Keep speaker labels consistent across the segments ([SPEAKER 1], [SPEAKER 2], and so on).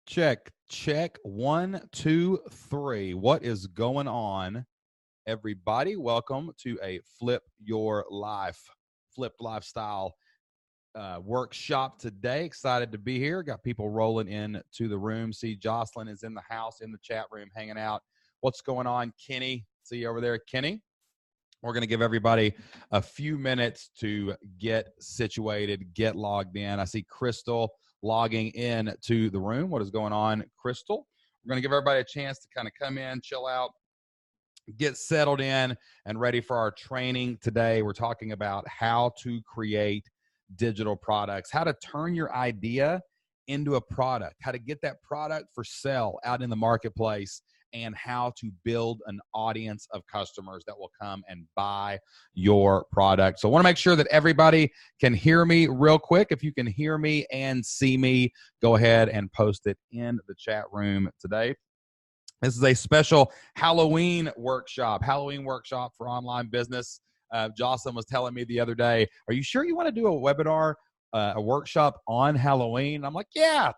[SPEAKER 1] Check, check. 1, 2, 3. What is going on, everybody? Welcome to a Flipped Lifestyle workshop today. Excited to be here. Got people rolling in to the room. See, Jocelyn is in the house, in the chat room, hanging out. What's going on, Kenny? See you over there, Kenny. We're going to give everybody a few minutes to get situated, get logged in. I see Crystal logging in to the room. What is going on, Crystal? We're going to give everybody a chance to kind of come in, chill out, get settled in, and ready for our training today. We're talking about how to create digital products, how to turn your idea into a product, how to get that product for sale out in the marketplace, and how to build an audience of customers that will come and buy your product. So I want to make sure that everybody can hear me real quick. If you can hear me and see me, go ahead and post it in the chat room today. This is a special Halloween workshop for online business. Jocelyn was telling me the other day, are you sure you want to do a webinar, a workshop on Halloween? I'm like, yeah,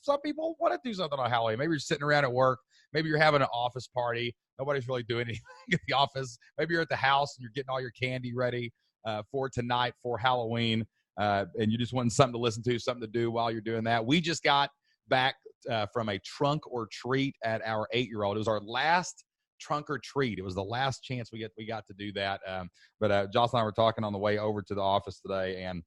[SPEAKER 1] some people want to do something on Halloween. Maybe you're sitting around at work. Maybe you're having an office party. Nobody's really doing anything at the office. Maybe you're at the house and you're getting all your candy ready for tonight for Halloween. And you just want something to listen to, something to do while you're doing that. We just got back from a trunk or treat at our 8-year-old. It was our last trunk or treat. It was the last chance we got to do that. But Jocelyn and I were talking on the way over to the office today, and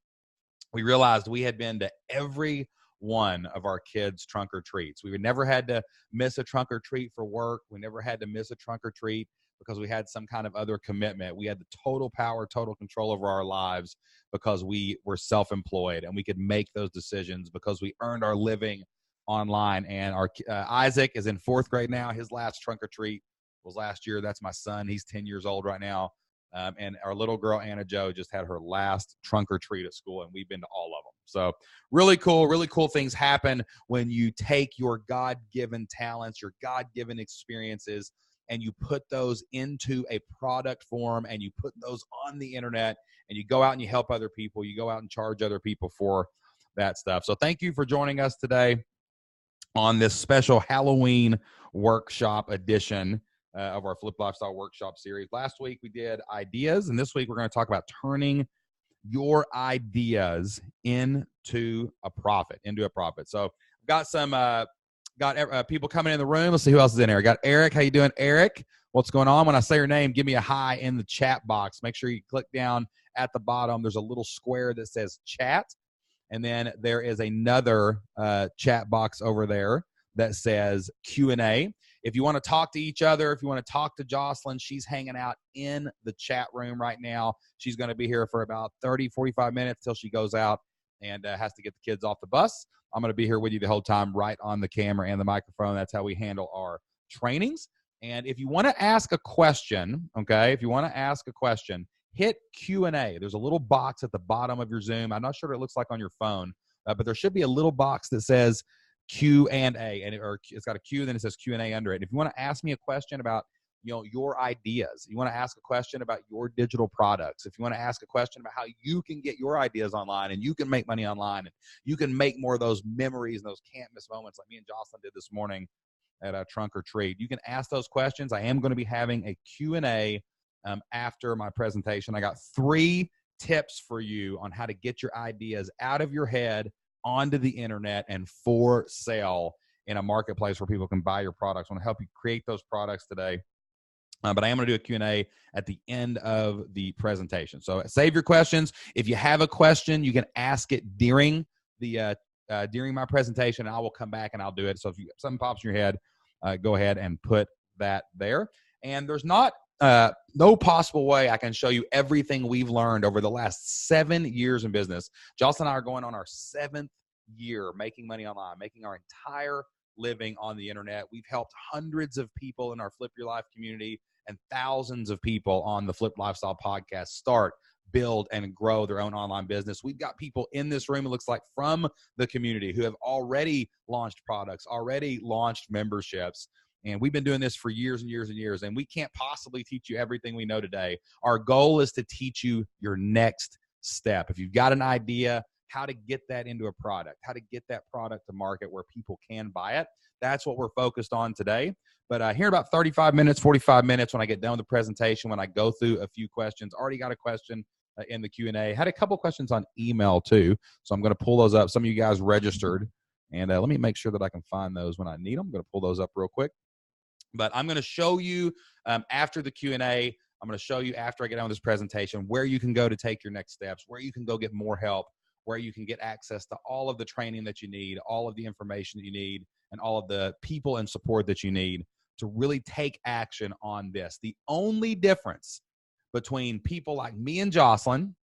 [SPEAKER 1] we realized we had been to every one of our kids' trunk or treats. We never had to miss a trunk or treat for work. We never had to miss a trunk or treat because we had some kind of other commitment. We had the total power, total control over our lives because we were self-employed, and we could make those decisions because we earned our living online. And our Isaac is in 4th grade now. His last trunk or treat was last year. That's my son. He's 10 years old right now. And our little girl, Anna Jo, just had her last trunk or treat at school, and we've been to all of them. So really cool things happen when you take your God-given talents, your God-given experiences, and you put those into a product form, and you put those on the internet, and you go out and you help other people. You go out and charge other people for that stuff. So thank you for joining us today on this special Halloween workshop edition of our Flip Lifestyle Workshop series. Last week we did ideas, and this week we're going to talk about turning your ideas into a profit. So I've got some people coming in the room. Let's see who else is in here. I got Eric. How you doing, Eric? What's going on? When I say your name, give me a hi in the chat box. Make sure you click down at the bottom. There's a little square that says chat. And then there is another chat box over there that says Q&A. If you want to talk to each other, if you want to talk to Jocelyn, she's hanging out in the chat room right now. She's going to be here for about 30, 45 minutes till she goes out and has to get the kids off the bus. I'm going to be here with you the whole time, right on the camera and the microphone. That's how we handle our trainings. And if you want to ask a question, okay, hit Q&A. There's a little box at the bottom of your Zoom. I'm not sure what it looks like on your phone, but there should be a little box that says Q&A, and it's got a Q, then it says Q&A under it. And if you want to ask me a question about your ideas, you want to ask a question about your digital products, if you want to ask a question about how you can get your ideas online and you can make money online and you can make more of those memories and those can't miss moments like me and Jocelyn did this morning at a trunk or treat, you can ask those questions. I am going to be having a Q&A after my presentation. I got 3 tips for you on how to get your ideas out of your head onto the internet and for sale in a marketplace where people can buy your products. I want to help you create those products today. But I am going to do a Q&A at the end of the presentation. So save your questions. If you have a question, you can ask it during my presentation, and I will come back and I'll do it. So if something pops in your head, go ahead and put that there. And there's no possible way I can show you everything we've learned over the last 7 years in business. Jocelyn and I are going on our 7th year making money online, making our entire living on the internet. We've helped hundreds of people in our Flip Your Life community and thousands of people on the Flip Lifestyle podcast start, build, and grow their own online business. We've got people in this room, it looks like, from the community who have already launched products, already launched memberships. And we've been doing this for years and years and years, and we can't possibly teach you everything we know today. Our goal is to teach you your next step. If you've got an idea, how to get that into a product, how to get that product to market where people can buy it. That's what we're focused on today. But here in about 35 minutes, 45 minutes, when I get done with the presentation, when I go through a few questions, already got a question in the Q&A. Had a couple questions on email too, so I'm going to pull those up. Some of you guys registered, and let me make sure that I can find those when I need them. I'm going to pull those up real quick. But I'm going to show you after the Q&A, I'm going to show you after I get done with this presentation where you can go to take your next steps, where you can go get more help, where you can get access to all of the training that you need, all of the information that you need, and all of the people and support that you need to really take action on this. The only difference between people like me and Jocelyn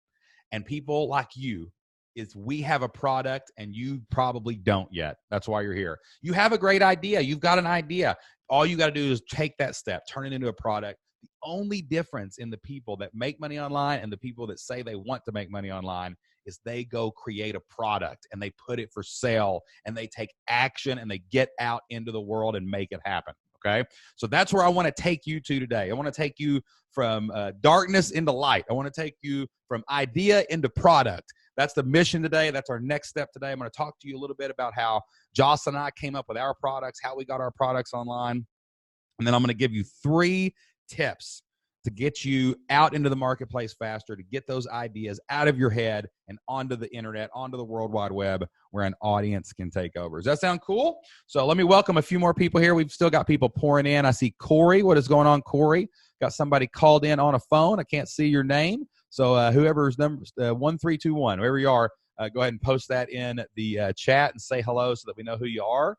[SPEAKER 1] and people like you is we have a product and you probably don't yet. That's why you're here. You have a great idea. You've got an idea. All you got to do is take that step, turn it into a product. The only difference in the people that make money online and the people that say they want to make money online is they go create a product and they put it for sale and they take action and they get out into the world and make it happen. Okay. So that's where I want to take you to today. I want to take you from darkness into light. I want to take you from idea into product. That's the mission today. That's our next step today. I'm going to talk to you a little bit about how Jocelyn and I came up with our products, how we got our products online. And then I'm going to give you 3 tips to get you out into the marketplace faster, to get those ideas out of your head and onto the internet, onto the World Wide Web, where an audience can take over. Does that sound cool? So let me welcome a few more people here. We've still got people pouring in. I see Corey. What is going on, Corey? Got somebody called in on a phone. I can't see your name. So whoever's number 1321, whoever you are, go ahead and post that in the chat and say hello so that we know who you are.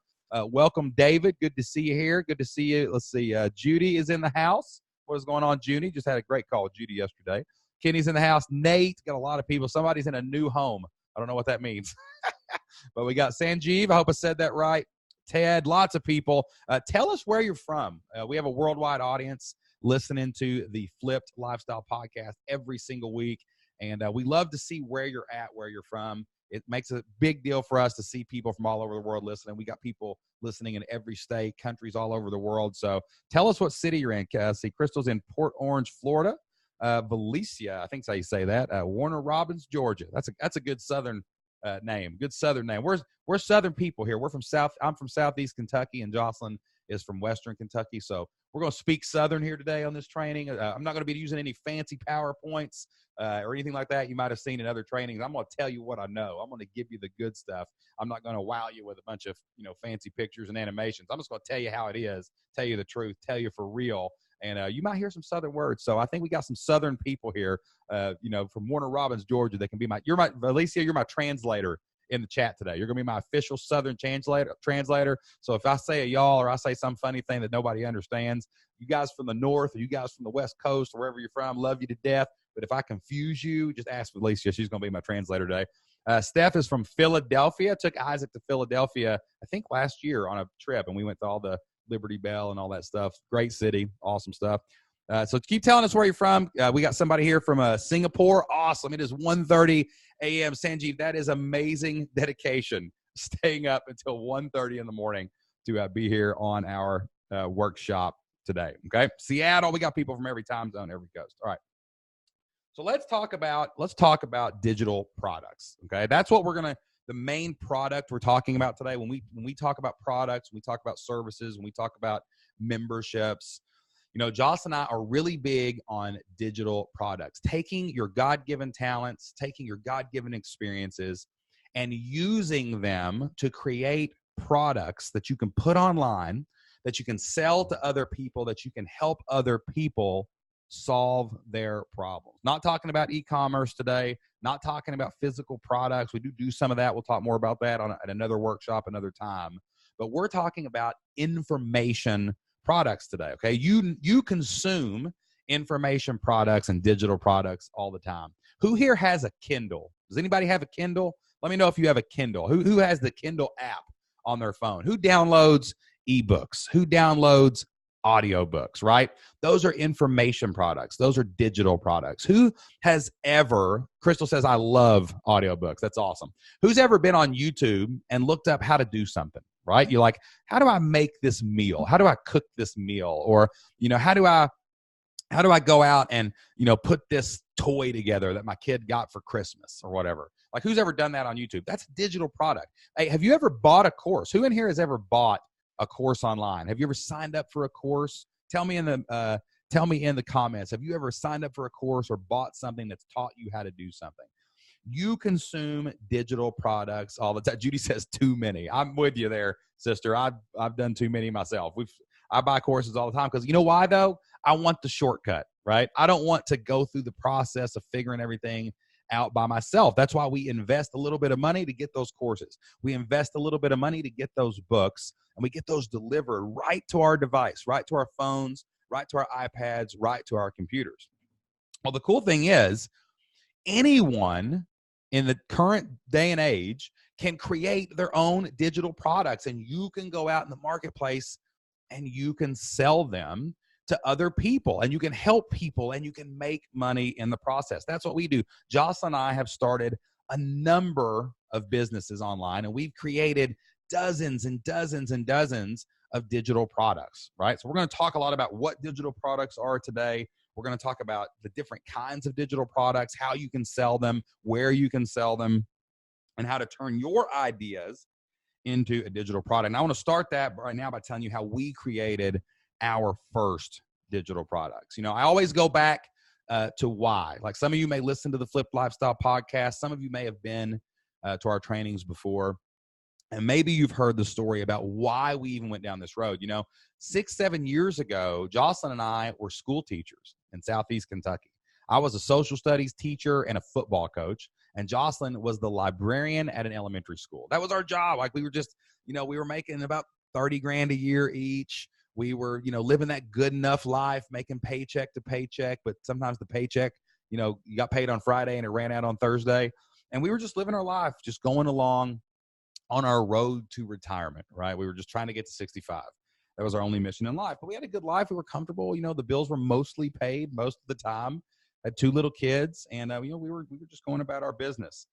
[SPEAKER 1] Welcome, David. Good to see you here. Good to see you. Let's see. Judy is in the house. What is going on, Judy? Just had a great call with Judy yesterday. Kenny's in the house. Nate, got a lot of people. Somebody's in a new home. I don't know what that means. But we got Sanjeev. I hope I said that right. Ted, lots of people. Tell us where you're from. We have a worldwide audience listening to the Flipped Lifestyle Podcast every single week. And we love to see where you're at, where you're from. It makes a big deal for us to see people from all over the world listening. We got people listening in every state, countries all over the world. So tell us what city you're in. See, Crystal's in Port Orange, Florida. Valencia, I think that's how you say that. Warner Robins, Georgia. That's a good Southern name. Good Southern name. We're Southern people here. I'm from Southeast Kentucky, and Jocelyn is from Western Kentucky. So we're going to speak Southern here today on this training. I'm not going to be using any fancy PowerPoints or anything like that you might have seen in other trainings. I'm going to tell you what I know. I'm going to give you the good stuff. I'm not going to wow you with a bunch of fancy pictures and animations. I'm just going to tell you how it is, tell you the truth, tell you for real. And you might hear some Southern words. So I think we got some Southern people here, from Warner Robins, Georgia, that can be Valencia, you're my translator in the chat today. You're going to be my official Southern translator. So if I say a y'all or I say some funny thing that nobody understands, you guys from the North or you guys from the West Coast or wherever you're from, love you to death. But if I confuse you, just ask Felicia. She's going to be my translator today. Steph is from Philadelphia. Took Isaac to Philadelphia, I think, last year on a trip, and we went to all the Liberty Bell and all that stuff. Great city. Awesome stuff. So keep telling us where you're from. We got somebody here from Singapore. Awesome. It is 1:30 a.m. Sanjeev, that is amazing dedication, staying up until 1:30 in the morning to be here on our workshop today. Okay. Seattle, we got people from every time zone, every coast. All right. So let's talk about digital products. Okay. That's what the main product we're talking about today. When we talk about products, when we talk about services, when we talk about memberships, Jocelyn and I are really big on digital products, taking your God-given talents, taking your God-given experiences, and using them to create products that you can put online, that you can sell to other people, that you can help other people solve their problems. Not talking about e-commerce today, not talking about physical products. We do some of that. We'll talk more about that at another workshop another time. But we're talking about information products today, okay? You consume information products and digital products all the time. Who here has a Kindle? Does anybody have a Kindle? Let me know if you have a Kindle. Who has the Kindle app on their phone? Who downloads ebooks? Who downloads audiobooks, right? Those are information products. Those are digital products. Who has ever, Crystal says, I love audiobooks. That's awesome. Who's ever been on YouTube and looked up how to do something, right? You're like, how do I make this meal? How do I cook this meal? Or, how do how do I go out and, put this toy together that my kid got for Christmas or whatever? Like, who's ever done that on YouTube? That's a digital product. Hey, have you ever bought a course? Who in here has ever bought a course online? Have you ever signed up for a course? Tell me in the comments. Have you ever signed up for a course or bought something that's taught you how to do something? You consume digital products all the time. Judy says too many. I'm with you there, sister. I've done too many myself. I buy courses all the time because you know why though? I want the shortcut, right? I don't want to go through the process of figuring everything out by myself. That's why we invest a little bit of money to get those courses. We invest a little bit of money to get those books, and we get those delivered right to our device, right to our phones, right to our iPads, right to our computers. Well, the cool thing is anyone in the current day and age can create their own digital products, and you can go out in the marketplace and you can sell them to other people, and you can help people, and you can make money in the process. That's what we do. Jocelyn and I have started a number of businesses online, and we've created dozens and dozens and dozens of digital products, right? So we're going to talk a lot about what digital products are today. We're going to talk about the different kinds of digital products, how you can sell them, where you can sell them, and how to turn your ideas into a digital product. And I want to start that right now by telling you how we created our first digital products. I always go back to why. Like, some of you may listen to the Flipped Lifestyle podcast. Some of you may have been to our trainings before. And maybe you've heard the story about why we even went down this road. 6-7 years ago, Jocelyn and I were school teachers in Southeast Kentucky. I was a social studies teacher and a football coach, and Jocelyn was the librarian at an elementary school. That was our job. Like, we were just, we were making about $30,000 a year each. We were, living that good enough life, making paycheck to paycheck, but sometimes the paycheck, you got paid on Friday and it ran out on Thursday. And we were just living our life, just going along on our road to retirement, right? We were just trying to get to 65. That was our only mission in life. But we had a good life. We were comfortable. The bills were mostly paid most of the time. I had 2 little kids, and we were just going about our business.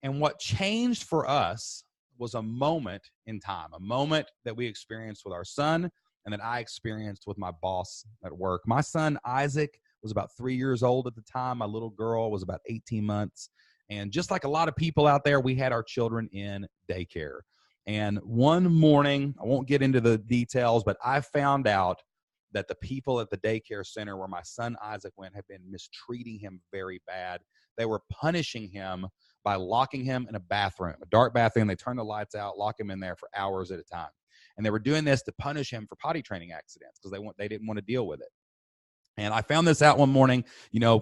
[SPEAKER 1] And what changed for us was a moment in time, a moment that we experienced with our son and that I experienced with my boss at work. My son, Isaac, was about 3 years old at the time. My little girl was about 18 months. And just like a lot of people out there, we had our children in daycare. And one morning, I won't get into the details, but I found out that the people at the daycare center where my son Isaac went had been mistreating him very bad. They were punishing him by locking him in a bathroom, a dark bathroom. They turned the lights out, lock him in there for hours at a time. And they were doing this to punish him for potty training accidents because they didn't want to deal with it. And I found this out one morning.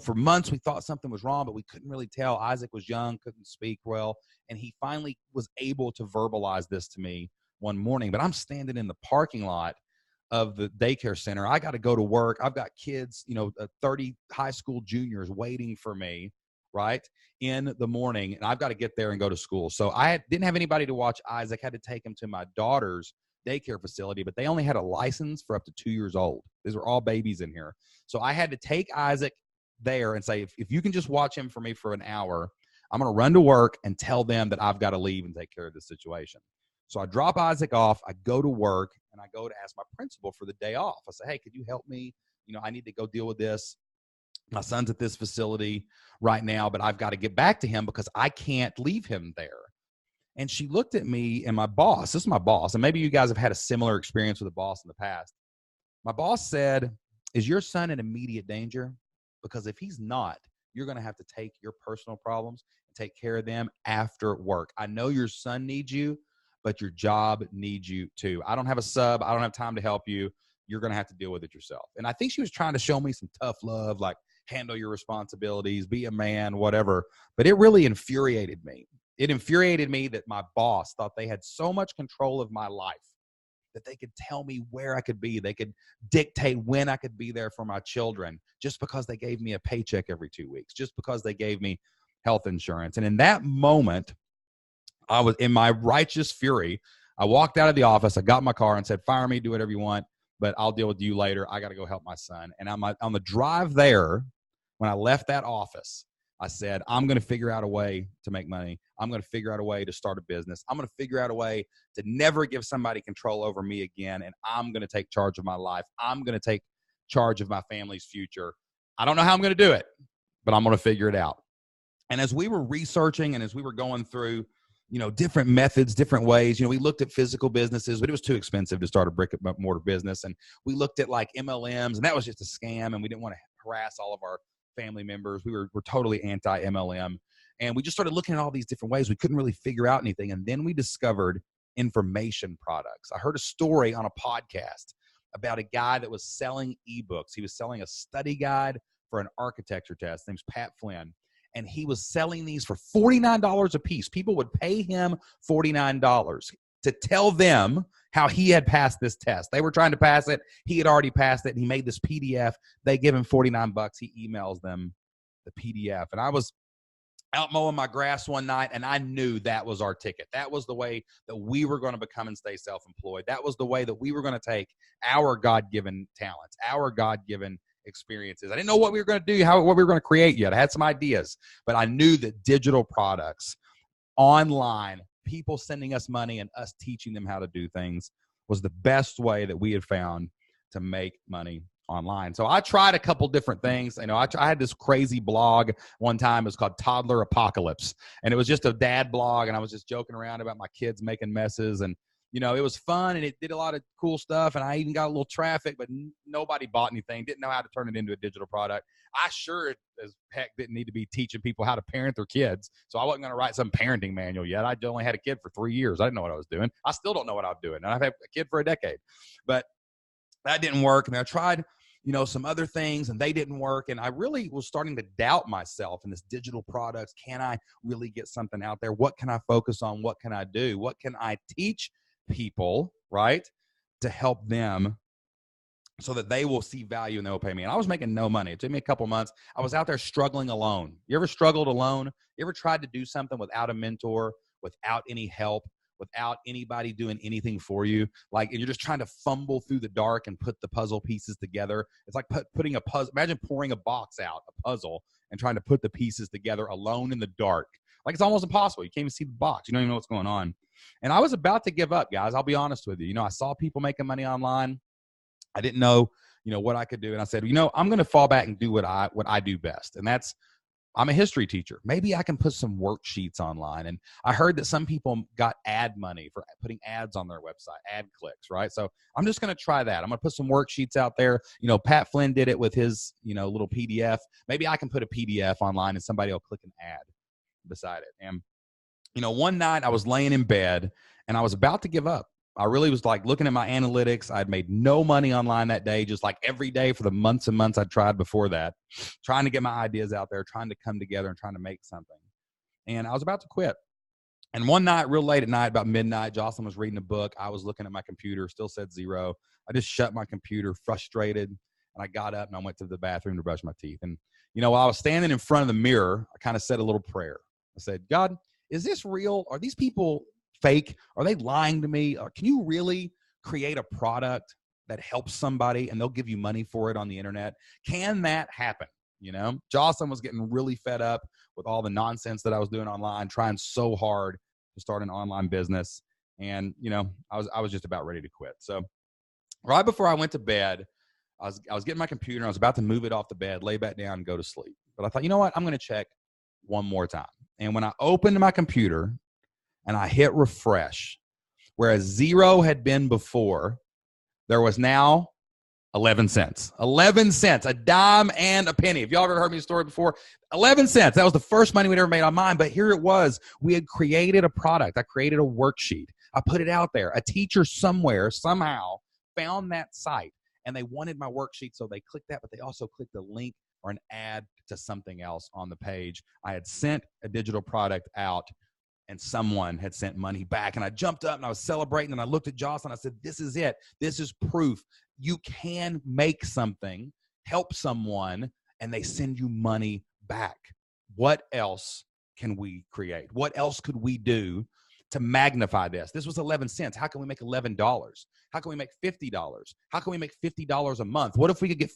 [SPEAKER 1] For months we thought something was wrong, but we couldn't really tell. Isaac was young, couldn't speak well, and he finally was able to verbalize this to me one morning. But I'm standing in the parking lot of the daycare center. I got to go to work. I've got kids, 30 high school juniors waiting for me, right, in the morning, and I've got to get there and go to school. So I didn't have anybody to watch Isaac. Had to take him to my daughter's daycare facility, but they only had a license for up to 2 years old. These were all babies in here. So I had to take Isaac there and say, if you can just watch him for me for an hour, I'm going to run to work and tell them that I've got to leave and take care of this situation. So I drop Isaac off, I go to work, and I go to ask my principal for the day off. I say, hey, could you help me? I need to go deal with this. My son's at this facility right now, but I've got to get back to him because I can't leave him there. And she looked at me and my boss, this is my boss, and maybe you guys have had a similar experience with a boss in the past. My boss said, is your son in immediate danger? Because if he's not, you're going to have to take your personal problems and take care of them after work. I know your son needs you, but your job needs you too. I don't have a sub. I don't have time to help you. You're going to have to deal with it yourself. And I think she was trying to show me some tough love, like handle your responsibilities, be a man, whatever. But it really infuriated me. It infuriated me that my boss thought they had so much control of my life that they could tell me where I could be. They could dictate when I could be there for my children just because they gave me a paycheck every 2 weeks, just because they gave me health insurance. And in that moment, I was in my righteous fury. I walked out of the office. I got in my car and said, fire me, do whatever you want, but I'll deal with you later. I got to go help my son. And on the drive there, when I left that office, I said, I'm going to figure out a way to make money. I'm going to figure out a way to start a business. I'm going to figure out a way to never give somebody control over me again. And I'm going to take charge of my life. I'm going to take charge of my family's future. I don't know how I'm going to do it, but I'm going to figure it out. And as we were researching and as we were going through, different methods, different ways, we looked at physical businesses, but it was too expensive to start a brick and mortar business. And we looked at like MLMs, and that was just a scam. And we didn't want to harass all of our family members. We're totally anti MLM. And we just started looking at all these different ways. We couldn't really figure out anything. And then we discovered information products. I heard a story on a podcast about a guy that was selling ebooks. He was selling a study guide for an architecture test. His name's Pat Flynn. And he was selling these for $49 a piece. People would pay him $49 to tell them how he had passed this test. They were trying to pass it. He had already passed it. And he made this PDF. They give him $49. He emails them the PDF. And I was out mowing my grass one night, and I knew that was our ticket. That was the way that we were going to become and stay self-employed. That was the way that we were going to take our God-given talents, our God-given experiences. I didn't know what we were going to do, what we were going to create yet. I had some ideas, but I knew that digital products, online, people sending us money and us teaching them how to do things was the best way that we had found to make money online. So I tried a couple different things. I had this crazy blog one time. It was called Toddler Apocalypse, and it was just a dad blog, and I was just joking around about my kids making messes, and it was fun, and it did a lot of cool stuff, and I even got a little traffic, but nobody bought anything, didn't know how to turn it into a digital product. I sure as heck didn't need to be teaching people how to parent their kids, so I wasn't going to write some parenting manual yet. I only had a kid for 3 years. I didn't know what I was doing. I still don't know what I'm doing, and I've had a kid for a decade. But that didn't work, and I tried some other things, and they didn't work. And I really was starting to doubt myself in this digital products. Can I really get something out there? What can I focus on? What can I do? What can I teach people, right, to help them so that they will see value and they will pay me? And I was making no money. It took me a couple months. I was out there struggling alone. You ever struggled alone? You ever tried to do something without a mentor, without any help, without anybody doing anything for you? And you're just trying to fumble through the dark and put the puzzle pieces together. It's like putting a puzzle. Imagine pouring a box out, a puzzle, and trying to put the pieces together alone in the dark. It's almost impossible. You can't even see the box. You don't even know what's going on. And I was about to give up, guys. I'll be honest with you. I saw people making money online. I didn't know, what I could do. And I said, I'm going to fall back and do what I do best. And that's, I'm a history teacher. Maybe I can put some worksheets online. And I heard that some people got ad money for putting ads on their website, ad clicks, right? So I'm just going to try that. I'm going to put some worksheets out there. Pat Flynn did it with his, little PDF. Maybe I can put a PDF online and somebody will click an ad beside it. And, one night I was laying in bed and I was about to give up. I really was looking at my analytics. I'd made no money online that day, just every day for the months and months I'd tried before that, trying to get my ideas out there, trying to come together and trying to make something. And I was about to quit. And one night, real late at night, about midnight, Jocelyn was reading a book. I was looking at my computer, still said 0. I just shut my computer, frustrated, and I got up and I went to the bathroom to brush my teeth. And, while I was standing in front of the mirror, I kind of said a little prayer. I said, God, is this real? Are these people fake? Are they lying to me? Or can you really create a product that helps somebody and they'll give you money for it on the internet? Can that happen? Jocelyn was getting really fed up with all the nonsense that I was doing online, trying so hard to start an online business. And, I was just about ready to quit. So right before I went to bed, I was getting my computer and I was about to move it off the bed, lay back down and go to sleep. But I thought, you know what? I'm going to check one more time. And when I opened my computer and I hit refresh, whereas 0 had been before, there was now 11 cents. 11 cents, a dime and a penny. If y'all ever heard me story before, 11 cents. That was the first money we'd ever made on mine. But here it was. We had created a product. I created a worksheet. I put it out there. A teacher somewhere, somehow, found that site, and they wanted my worksheet, so they clicked that, but they also clicked a link or an ad to something else on the page. I had sent a digital product out, and someone had sent money back. And I jumped up and I was celebrating, and I looked at Jocelyn. I said, this is it. This is proof. You can make something, help someone, and they send you money back. What else can we create? What else could we do to magnify this? This was 11 cents. How can we make $11? How can we make $50? How can we make $50 a month? What if we could get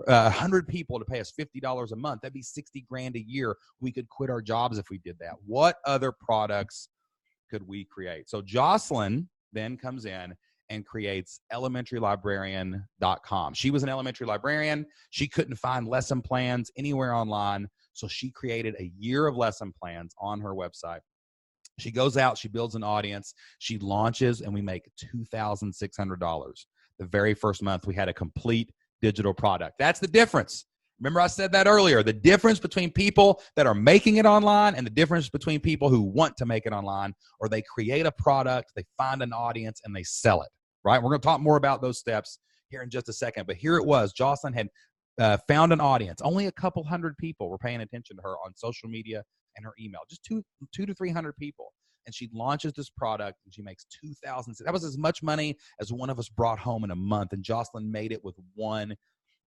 [SPEAKER 1] 100 people to pay us $50 a month? That'd be 60 grand a year. We could quit our jobs if we did that. What other products could we create? So Jocelyn then comes in and creates elementarylibrarian.com. She was an elementary librarian. She couldn't find lesson plans anywhere online, so she created a year of lesson plans on her website. She goes out, she builds an audience, she launches, and we make $2,600. The very first month, we had a complete digital product. That's the difference. Remember I said that earlier, the difference between people that are making it online and the difference between people who want to make it online, or they create a product, they find an audience, and they sell it, right? We're going to talk more about those steps here in just a second, but here it was. Jocelyn had found an audience. Only a couple hundred people were paying attention to her on social media and her email, just two to 300 people. And she launches this product and she makes $2,000. That was as much money as one of us brought home in a month. And Jocelyn made it with one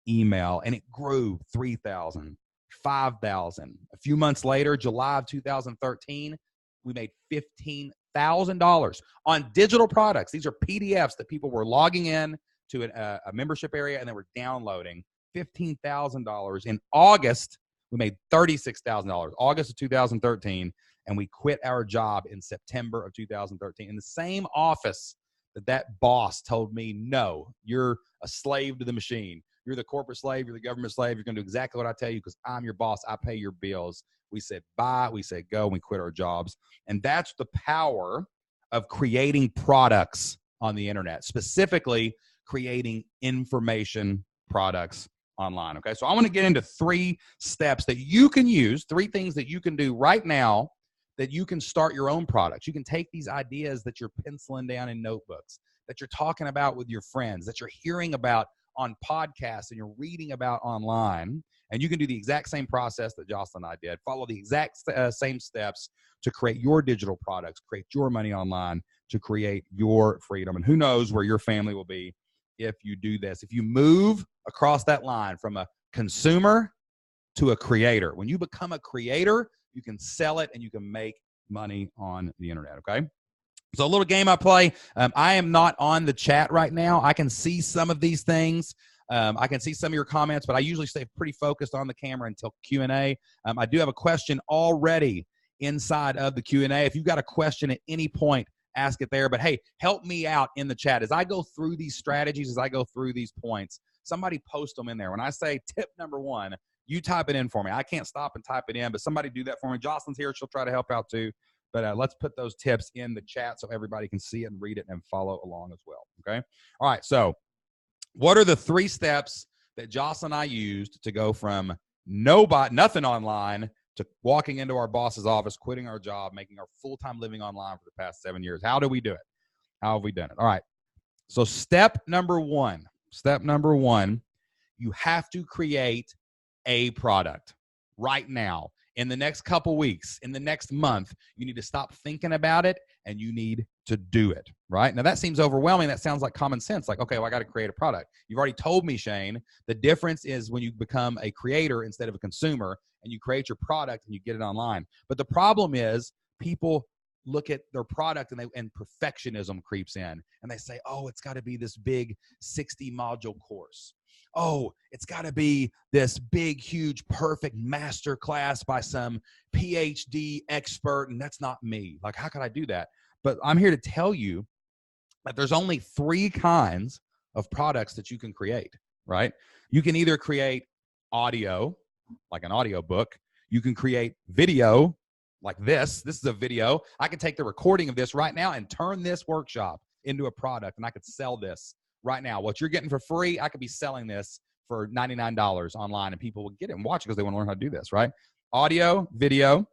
[SPEAKER 1] email, and it grew 3,000, 5,000. A few months later, July of 2013, we made $15,000 on digital products. These are PDFs that people were logging in to a membership area and they were downloading. $15,000. In August, we made $36,000, August of 2013, and we quit our job in September of 2013 in the same office that boss told me, no, you're a slave to the machine. You're the corporate slave. You're the government slave. You're going to do exactly what I tell you because I'm your boss. I pay your bills. We said bye. We said go. And we quit our jobs. And that's the power of creating products on the internet, specifically creating information products online. Okay. So I want to get into 3 steps that you can use, 3 things that you can do right now that you can start your own products. You can take these ideas that you're penciling down in notebooks, that you're talking about with your friends, that you're hearing about on podcasts and you're reading about online, and you can do the exact same process that Jocelyn and I did. Follow the exact same steps to create your digital products, create your money online, to create your freedom. And who knows where your family will be if you do this. If you move across that line from a consumer to a creator, when you become a creator, you can sell it and you can make money on the internet. Okay. So a little game I play. I am not on the chat right now. I can see some of these things. I can see some of your comments, but I usually stay pretty focused on the camera until Q&A. I do have a question already inside of the Q&A. If you've got a question at any point, ask it there. But hey, help me out in the chat. As I go through these strategies, as I go through these points, somebody post them in there. When I say tip number 1, you type it in for me. I can't stop and type it in, but somebody do that for me. Jocelyn's here. She'll try to help out too. But let's put those tips in the chat so everybody can see it and read it and follow along as well. Okay. All right. So what are the 3 steps that Jocelyn and I used to go from nothing online to walking into our boss's office, quitting our job, making our full-time living online for the past 7 years? How do we do it? How have we done it? All right. So step number 1, you have to create a product right now. In the next couple weeks, in the next month, you need to stop thinking about it and you need to do it, right? Now, that seems overwhelming. That sounds like common sense. Like, okay, well, I got to create a product. You've already told me, Shane, the difference is when you become a creator instead of a consumer and you create your product and you get it online. But the problem is people look at their product and perfectionism creeps in and they say, oh, it's got to be this big 60-module course. Oh, it's got to be this big, huge, perfect master class by some PhD expert, and that's not me. Like, how could I do that? But I'm here to tell you that there's only 3 kinds of products that you can create, right? You can either create audio, like an audio book. You can create video, like this. This is a video. I can take the recording of this right now and turn this workshop into a product, and I could sell this right now. What you're getting for free, I could be selling this for $99 online, and people will get it and watch it because they want to learn how to do this, right? Audio, video,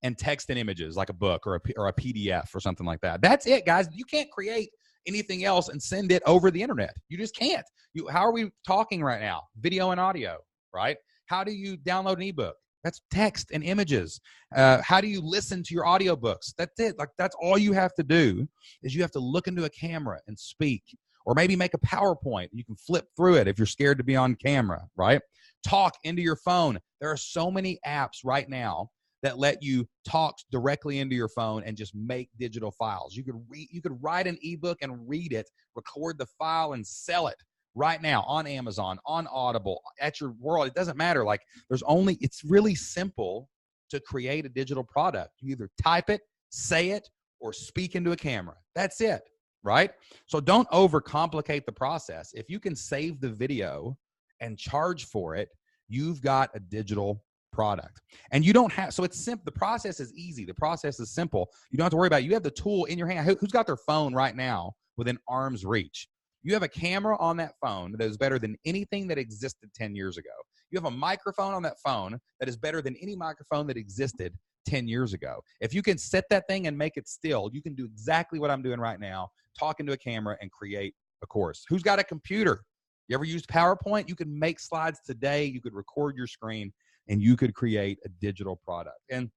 [SPEAKER 1] and text and images, like a book or a PDF or something like that. That's it, guys. You can't create anything else and send it over the internet. You just can't. How are we talking right now? Video and audio, right? How do you download an ebook? That's text and images. How do you listen to your audiobooks? That's it. Like, that's all you have to do is you have to look into a camera and speak, or maybe make a PowerPoint. You can flip through it if you're scared to be on camera, right? Talk into your phone. There are so many apps right now that let you talk directly into your phone and just make digital files. You could write an ebook and read it, record the file and sell it right now on Amazon, on Audible, at your world. It doesn't matter. Like, it's really simple to create a digital product. You either type it, say it, or speak into a camera. That's it, right? So don't overcomplicate the process. If you can save the video and charge for it, you've got a digital product. And you don't have, so it's simple. The process is easy. The process is simple. You don't have to worry about it. You have the tool in your hand. Who's got their phone right now within arm's reach? You have a camera on that phone that is better than anything that existed 10 years ago. You have a microphone on that phone that is better than any microphone that existed 10 years ago. If you can set that thing and make it still, you can do exactly what I'm doing right now, talking to a camera and create a course. Who's got a computer? You ever used PowerPoint? You can make slides today. You could record your screen and you could create a digital product. And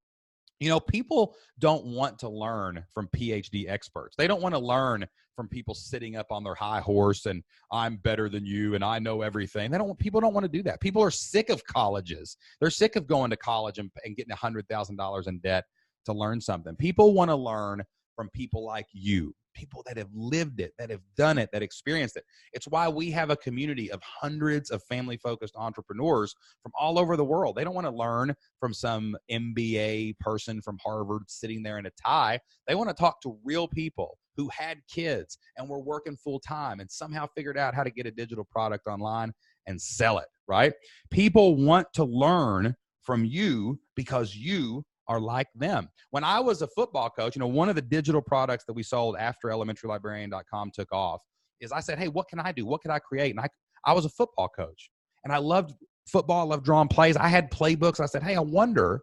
[SPEAKER 1] you know, people don't want to learn from PhD experts. They don't want to learn from people sitting up on their high horse and I'm better than you and I know everything. People don't want to do that. People are sick of colleges. They're sick of going to college and getting $100,000 in debt to learn something. People want to learn from people like you, people that have lived it, that have done it, that experienced it. It's why we have a community of hundreds of family-focused entrepreneurs from all over the world. They don't want to learn from some MBA person from Harvard sitting there in a tie. They want to talk to real people who had kids and were working full-time and somehow figured out how to get a digital product online and sell it, right? People want to learn from you because you are like them. When I was a football coach, you know, one of the digital products that we sold after elementarylibrarian.com took off is I said, hey, what can I do? What can I create? And I was a football coach and I loved football. I loved drawing plays. I had playbooks. I said, hey, I wonder,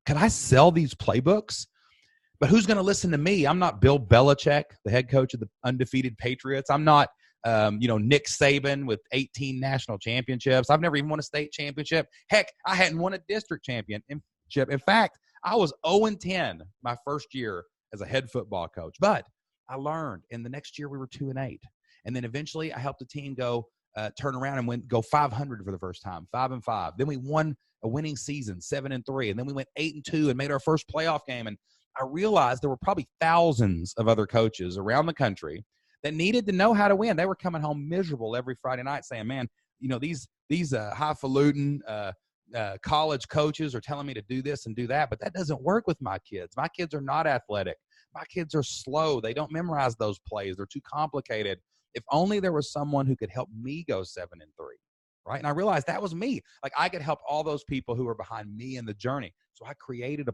[SPEAKER 1] could I sell these playbooks? But who's going to listen to me? I'm not Bill Belichick, the head coach of the undefeated Patriots. I'm not, Nick Saban with 18 national championships. I've never even won a state championship. Heck, I hadn't won a district championship. In fact, I was 0-10 my first year as a head football coach, but I learned. And the next year we were 2-8. And then eventually I helped the team go turn around and go 500 for the first time, 5-5. Then we won a winning season, 7-3. And then we went 8-2 and made our first playoff game. And I realized there were probably thousands of other coaches around the country that needed to know how to win. They were coming home miserable every Friday night saying, man, you know, these highfalutin college coaches are telling me to do this and do that, but that doesn't work with my kids. My kids are not athletic. My kids are slow. They don't memorize those plays. They're too complicated. If only there was someone who could help me go 7-3, right? And I realized that was me. Like I could help all those people who are behind me in the journey. So I created a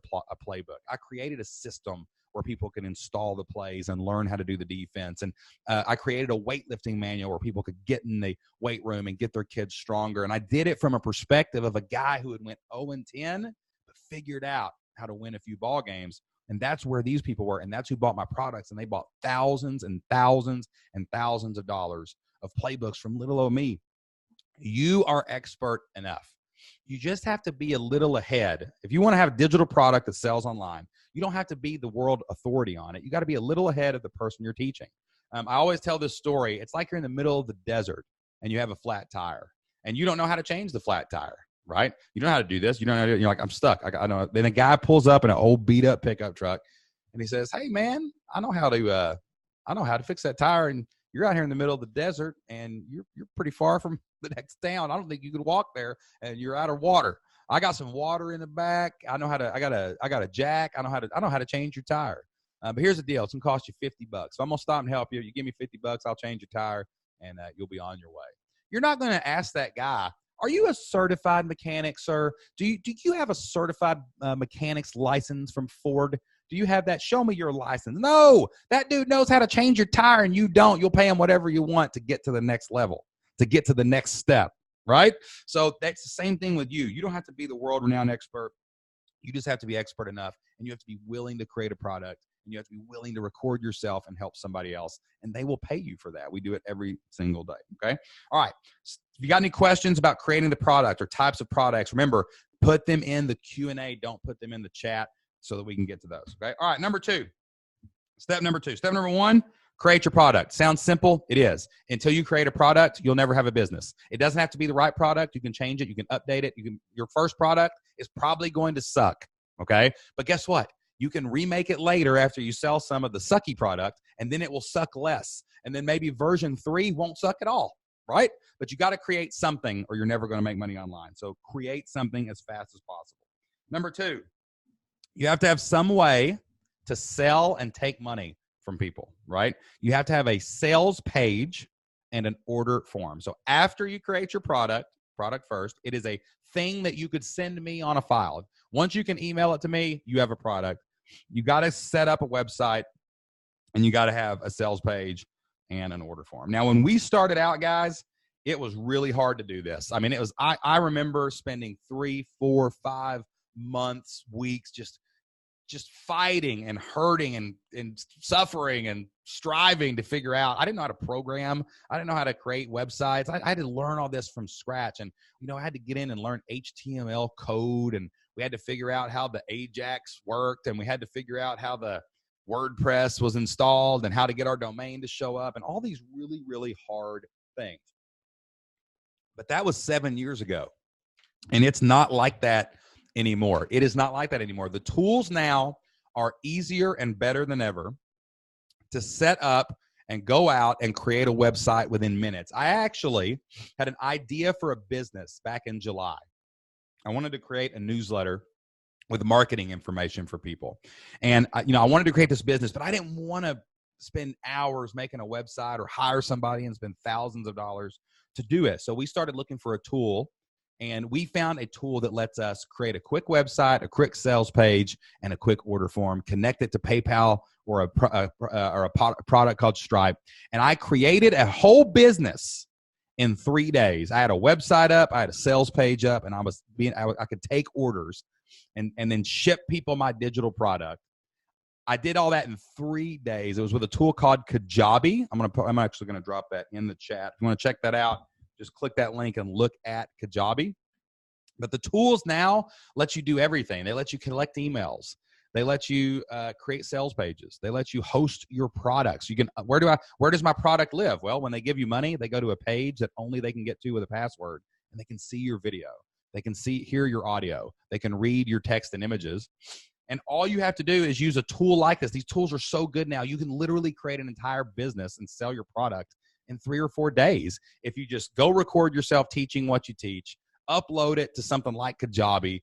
[SPEAKER 1] playbook. I created a system where people can install the plays and learn how to do the defense. And I created a weightlifting manual where people could get in the weight room and get their kids stronger. And I did it from a perspective of a guy who had went 0-10, but figured out how to win a few ball games. And that's where these people were. And that's who bought my products. And they bought thousands and thousands and thousands of dollars of playbooks from little old me. You are expert enough. You just have to be a little ahead. If you want to have a digital product that sells online, you don't have to be the world authority on it. You got to be a little ahead of the person you're teaching. I always tell this story. It's like you're in the middle of the desert and you have a flat tire and you don't know how to change the flat tire, right? You don't know how to do this. You don't know how to do it. You're like, I'm stuck. I know. Then a guy pulls up in an old beat up pickup truck and he says, hey man, I know how to fix that tire. And you're out here in the middle of the desert and you're pretty far from the next town. I don't think you could walk there and you're out of water. I got some water in the back. I got a jack. I know how to change your tire. But here's the deal. It's going to cost you $50. So I'm going to stop and help you. You give me $50, I'll change your tire and you'll be on your way. You're not going to ask that guy, are you a certified mechanic, sir? Do you have a certified mechanic's license from Ford? Do you have that? Show me your license. No, that dude knows how to change your tire and you don't. You'll pay him whatever you want to get to the next level, to get to the next step, right? So that's the same thing with you. You don't have to be the world-renowned expert. You just have to be expert enough, and you have to be willing to create a product, and you have to be willing to record yourself and help somebody else, and they will pay you for that. We do it every single day, okay? All right. If you got any questions about creating the product or types of products, remember, put them in the Q&A. Don't put them in the chat so that we can get to those, okay? All right, Step number two. Step number one, create your product. Sounds simple. It is. Until you create a product, you'll never have a business. It doesn't have to be the right product. You can change it. You can update it. Your first product is probably going to suck, okay? But guess what? You can remake it later after you sell some of the sucky product, and then it will suck less. And then maybe version 3 won't suck at all, right? But you got to create something or you're never going to make money online. So create something as fast as possible. Number 2, you have to have some way to sell and take money from people, right? You have to have a sales page and an order form. So after you create your product first, it is a thing that you could send me on a file. Once you can email it to me, you have a product. You got to set up a website, and you got to have a sales page and an order form. Now, when we started out, guys, it was really hard to do this. I mean, I remember spending 3, 4, 5 months, weeks, just fighting and hurting and suffering and striving to figure out. I didn't know how to program. I didn't know how to create websites. I had to learn all this from scratch. And, I had to get in and learn HTML code, and we had to figure out how the Ajax worked, and we had to figure out how the WordPress was installed and how to get our domain to show up, and all these really, really hard things. But that was 7 years ago, and it's not like that anymore. It is not like that anymore. The tools now are easier and better than ever to set up and go out and create a website within minutes. I actually had an idea for a business back in July. I wanted to create a newsletter with marketing information for people. And, I wanted to create this business, but I didn't want to spend hours making a website or hire somebody and spend thousands of dollars to do it. So we started looking for a tool, and we found a tool that lets us create a quick website, a quick sales page, and a quick order form, connect it to PayPal or a product called Stripe. And I created a whole business in 3 days. I had a website up, I had a sales page up, and I could take orders and then ship people my digital product. I did all that in 3 days. It was with a tool called Kajabi. I'm actually going to drop that in the chat. If you want to check that out, just click that link and look at Kajabi. But the tools now let you do everything. They let you collect emails. They let you create sales pages. They let you host your products. You can where does my product live? Well, when they give you money, they go to a page that only they can get to with a password, and they can see your video. They can hear your audio. They can read your text and images. And all you have to do is use a tool like this. These tools are so good now. You can literally create an entire business and sell your product in 3 or 4 days if you just go record yourself teaching what you teach, upload it to something like Kajabi,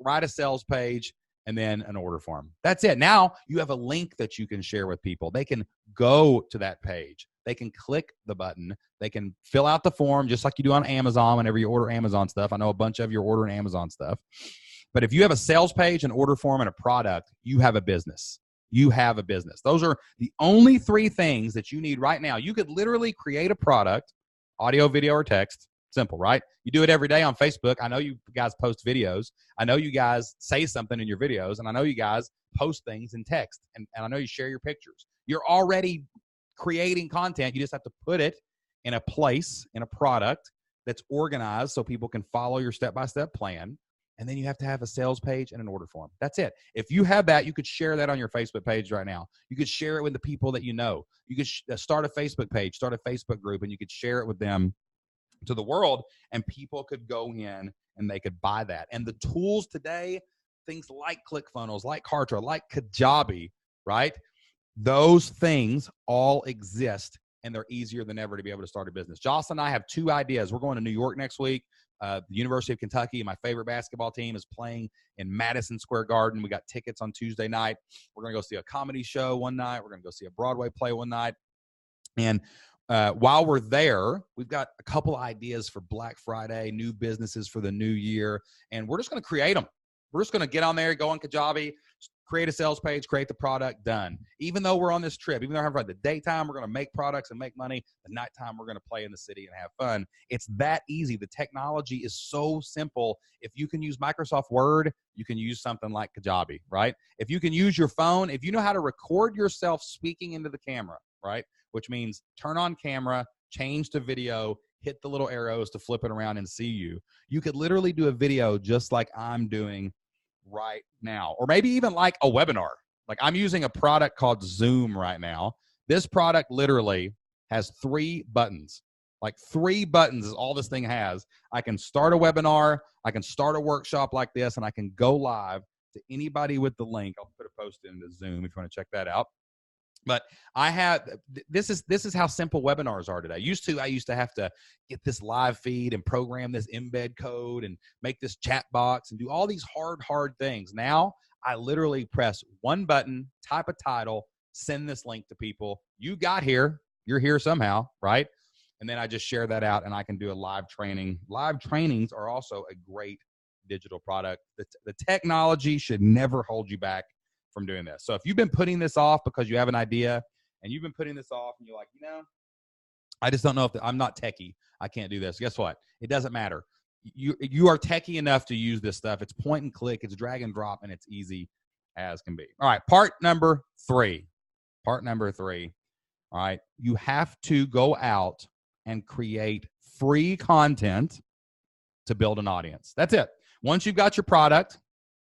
[SPEAKER 1] write a sales page, and then an order form. That's it. Now you have a link that you can share with people. They can go to that page. They can click the button. They can fill out the form just like you do on Amazon whenever you order Amazon stuff. I know a bunch of you are ordering Amazon stuff. But if you have a sales page, an order form, and a product, you have a business. You have a business. Those are the only 3 things that you need right now. You could literally create a product, audio, video, or text. Simple, right? You do it every day on Facebook. I know you guys post videos. I know you guys say something in your videos, and I know you guys post things in text, and I know you share your pictures. You're already creating content. You just have to put it in a place, in a product that's organized so people can follow your step-by-step plan. And then you have to have a sales page and an order form. That's it. If you have that, you could share that on your Facebook page right now. You could share it with the people that you know. You could start a Facebook page, start a Facebook group, and you could share it with them to the world, and people could go in and they could buy that. And the tools today, things like ClickFunnels, like Kartra, like Kajabi, right? Those things all exist, and they're easier than ever to be able to start a business. Jocelyn and I have 2 ideas. We're going to New York next week. The University of Kentucky, my favorite basketball team, is playing in Madison Square Garden. We got tickets on Tuesday night. We're going to go see a comedy show one night. We're going to go see a Broadway play one night. And while we're there, we've got a couple ideas for Black Friday, new businesses for the new year, and we're just going to create them. We're just going to get on there, go on Kajabi, create a sales page, create the product, done. Even though we're on this trip, even though we're the daytime, we're going to make products and make money. The nighttime, we're going to play in the city and have fun. It's that easy. The technology is so simple. If you can use Microsoft Word, you can use something like Kajabi, right? If you can use your phone, if you know how to record yourself speaking into the camera, right? Which means turn on camera, change to video, hit the little arrows to flip it around and see you. You could literally do a video just like I'm doing right now, or maybe even like a webinar. Like I'm using a product called Zoom right now. This product literally has 3 buttons. Like 3 buttons is all this thing has. I can start a webinar, I can start a workshop like this, and I can go live to anybody with the link. I'll put a post into Zoom if you want to check that out. But this is how simple webinars are today. I used to have to get this live feed and program this embed code and make this chat box and do all these hard things. Now I literally press one button, type a title, send this link to people. You got here. You're here somehow, right? And then I just share that out, and I can do a live training. Live trainings are also a great digital product. The technology should never hold you back from doing this. So if you've been putting this off because you have an idea, and you've been putting this off, and you're like, I just don't know if I'm not techie. I can't do this. Guess what? It doesn't matter. You are techie enough to use this stuff. It's point and click. It's drag and drop, and it's easy as can be. All right, part number three. All right, you have to go out and create free content to build an audience. That's it. Once you've got your product,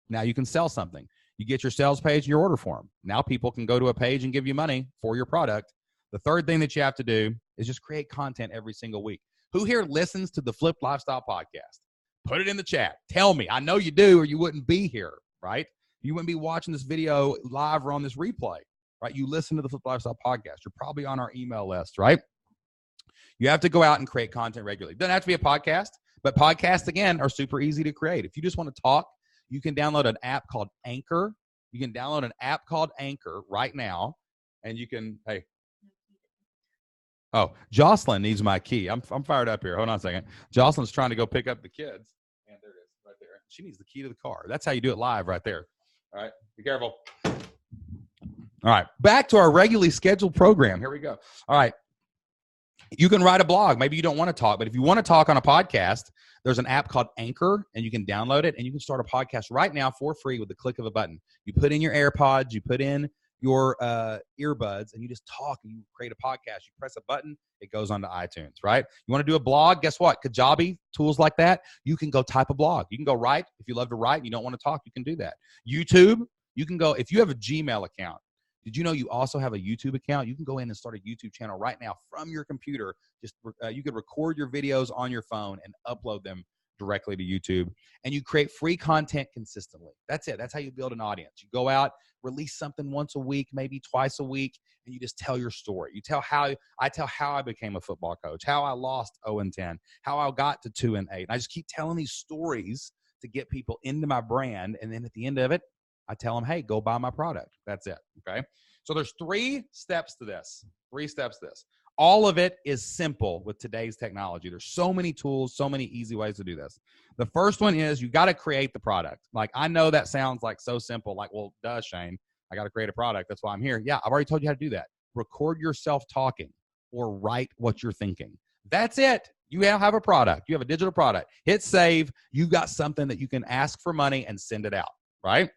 [SPEAKER 1] now you can sell something. You get your sales page and your order form. Now people can go to a page and give you money for your product. The third thing that you have to do is just create content every single week. Who here listens to the Flipped Lifestyle podcast? Put it in the chat. Tell me. I know you do, or you wouldn't be here, right? You wouldn't be watching this video live or on this replay, right? You listen to the Flipped Lifestyle podcast. You're probably on our email list, right? You have to go out and create content regularly. It doesn't have to be a podcast, but podcasts, again, are super easy to create. If you just want to talk, you can download an app called Anchor. You can download an app called Anchor right now, and you can, hey. Oh, Jocelyn needs my key. I'm fired up here. Hold on a second. Jocelyn's trying to go pick up the kids. And there it is, right there. She needs the key to the car. That's how you do it live right there. All right, be careful. All right, back to our regularly scheduled program. Here we go. All right. You can write a blog. Maybe you don't want to talk, but if you want to talk on a podcast, there's an app called Anchor, and you can download it, and you can start a podcast right now for free with the click of a button. You put in your AirPods, you put in your earbuds, and you just talk, and you create a podcast. You press a button, it goes onto iTunes, right? You want to do a blog? Guess what? Kajabi, tools like that, you can go type a blog. You can go write. If you love to write and you don't want to talk, you can do that. YouTube, you can go, if you have a Gmail account, did you know you also have a YouTube account? You can go in and start a YouTube channel right now from your computer. Just you could record your videos on your phone and upload them directly to YouTube. And you create free content consistently. That's it. That's how you build an audience. You go out, release something once a week, maybe twice a week, and you just tell your story. You tell how I became a football coach, how I lost 0-10, how I got to 2-8. And I just keep telling these stories to get people into my brand. And then at the end of it, I tell them, hey, go buy my product. That's it. Okay. So there's 3 steps to this. All of it is simple with today's technology. There's so many tools, so many easy ways to do this. The first one is you got to create the product. Like, I know that sounds like so simple. Like, well, duh, Shane, I got to create a product. That's why I'm here. Yeah, I've already told you how to do that. Record yourself talking or write what you're thinking. That's it. You now have a product. You have a digital product. Hit save. You got something that you can ask for money and send it out, right?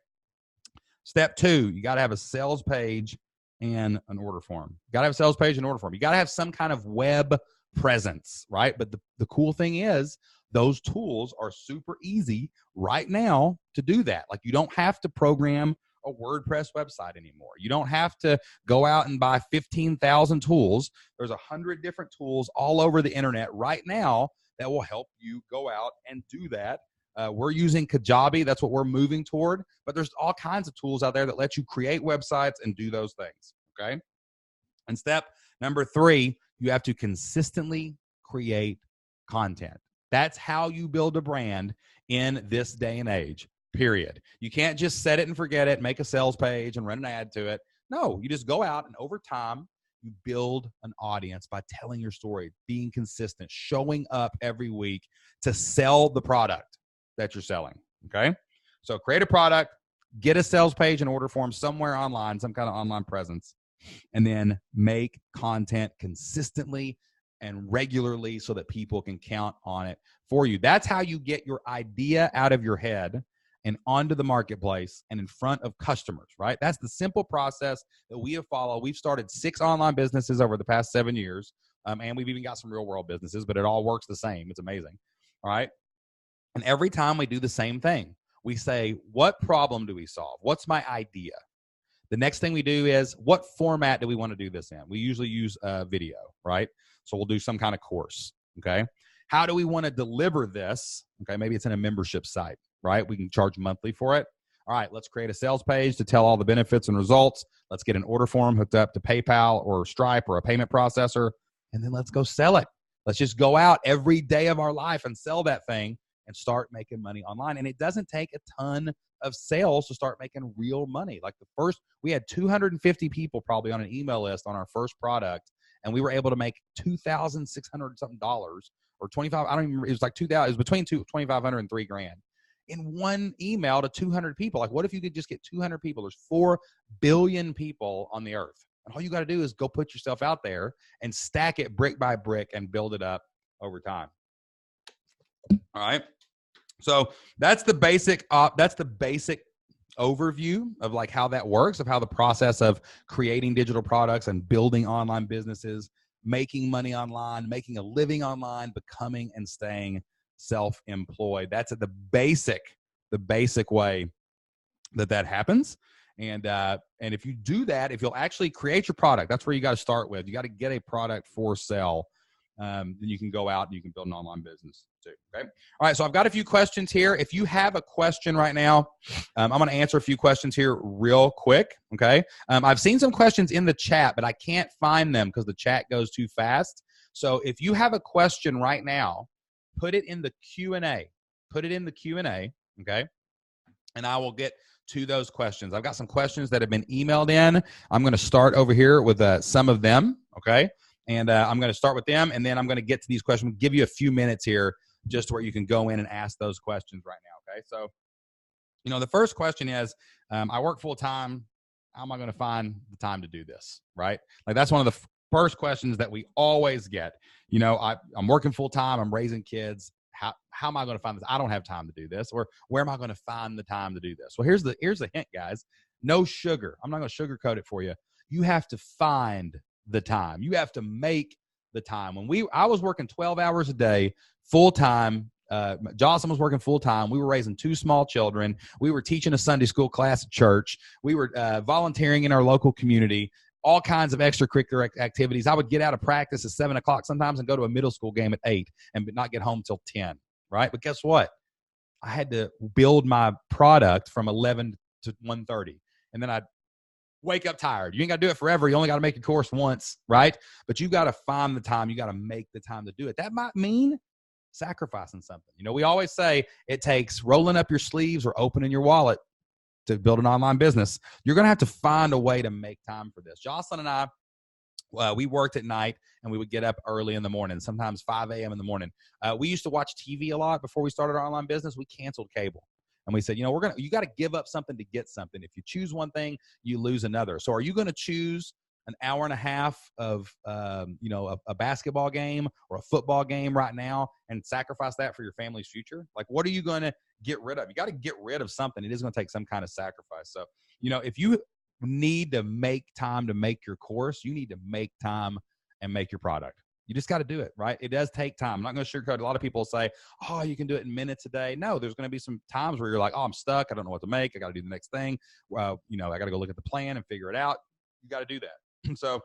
[SPEAKER 1] Step 2, you got to have a sales page and an order form. You got to have a sales page and order form. You got to have some kind of web presence, right? But the cool thing is those tools are super easy right now to do that. Like, you don't have to program a WordPress website anymore. You don't have to go out and buy 15,000 tools. There's 100 different tools all over the internet right now that will help you go out and do that. We're using Kajabi. That's what we're moving toward. But there's all kinds of tools out there that let you create websites and do those things, okay? And step number 3, you have to consistently create content. That's how you build a brand in this day and age, period. You can't just set it and forget it, make a sales page and run an ad to it. No, you just go out and over time, you build an audience by telling your story, being consistent, showing up every week to sell the product that you're selling, okay? So create a product, get a sales page and order form somewhere online, some kind of online presence, and then make content consistently and regularly so that people can count on it for you. That's how you get your idea out of your head and onto the marketplace and in front of customers, right? That's the simple process that we have followed. We've started 6 online businesses over the past 7 years, and we've even got some real world businesses, but it all works the same. It's amazing, all right? And every time we do the same thing, we say, what problem do we solve? What's my idea? The next thing we do is, what format do we want to do this in? We usually use video, right? So we'll do some kind of course, okay? How do we want to deliver this? Okay, maybe it's in a membership site, right? We can charge monthly for it. All right, let's create a sales page to tell all the benefits and results. Let's get an order form hooked up to PayPal or Stripe or a payment processor, and then let's go sell it. Let's just go out every day of our life and sell that thing and start making money online. And it doesn't take a ton of sales to start making real money. Like we had 250 people probably on an email list on our first product, and we were able to make $2,600 something dollars, or 25. I don't even. It was like 2,000. It was between 2,500 and $3,000 in one email to 200 people. Like, what if you could just get 200 people? There's 4 billion people on the earth, and all you got to do is go put yourself out there and stack it brick by brick and build it up over time. All right. So that's the basic overview of like how that works, of how the process of creating digital products and building online businesses, making money online, making a living online, becoming and staying self-employed. That's the basic way that happens. And if you do that, if you'll actually create your product, that's where you got to start with. You got to get a product for sale. Then you can go out and you can build an online business too. Okay. All right. So I've got a few questions here. If you have a question right now, I'm going to answer a few questions here real quick. Okay. I've seen some questions in the chat, but I can't find them because the chat goes too fast. So if you have a question right now, put it in the Q&A. Put it in the Q&A. Okay. And I will get to those questions. I've got some questions that have been emailed in. I'm going to start over here with some of them. Okay. And I'm going to start with them, and then I'm going to get to these questions. We'll give you a few minutes here just where you can go in and ask those questions right now, okay? So, the first question is, I work full-time. How am I going to find the time to do this, right? Like, that's one of the first questions that we always get. I'm working full-time. I'm raising kids. How am I going to find this? I don't have time to do this. Or where am I going to find the time to do this? Well, here's the hint, guys. No sugar. I'm not going to sugarcoat it for you. You have to find the time. You have to make the time. I was working 12 hours a day, full time. Jocelyn was working full time. We were raising 2 small children. We were teaching a Sunday school class at church. We were volunteering in our local community, all kinds of extracurricular activities. I would get out of practice at 7 o'clock sometimes and go to a middle school game at 8 and not get home till 10, right? But guess what? I had to build my product from 11 to 1:30. And then I'd wake up tired. You ain't got to do it forever. You only got to make a course once, right? But you got to find the time. You got to make the time to do it. That might mean sacrificing something. We always say it takes rolling up your sleeves or opening your wallet to build an online business. You're going to have to find a way to make time for this. Jocelyn and I, we worked at night, and we would get up early in the morning, sometimes 5 a.m. in the morning. We used to watch TV a lot before we started our online business. We canceled cable. And we said, you got to give up something to get something. If you choose one thing, you lose another. So are you going to choose an hour and a half of, a basketball game or a football game right now and sacrifice that for your family's future? Like, what are you going to get rid of? You got to get rid of something. It is going to take some kind of sacrifice. So, if you need to make time to make your course, you need to make time and make your product. You just got to do it, right? It does take time. I'm not going to sugarcoat it. A lot of people say, oh, you can do it in minutes a day. No, there's going to be some times where you're like, oh, I'm stuck. I don't know what to make. I got to do the next thing. Well, I got to go look at the plan and figure it out. You got to do that. So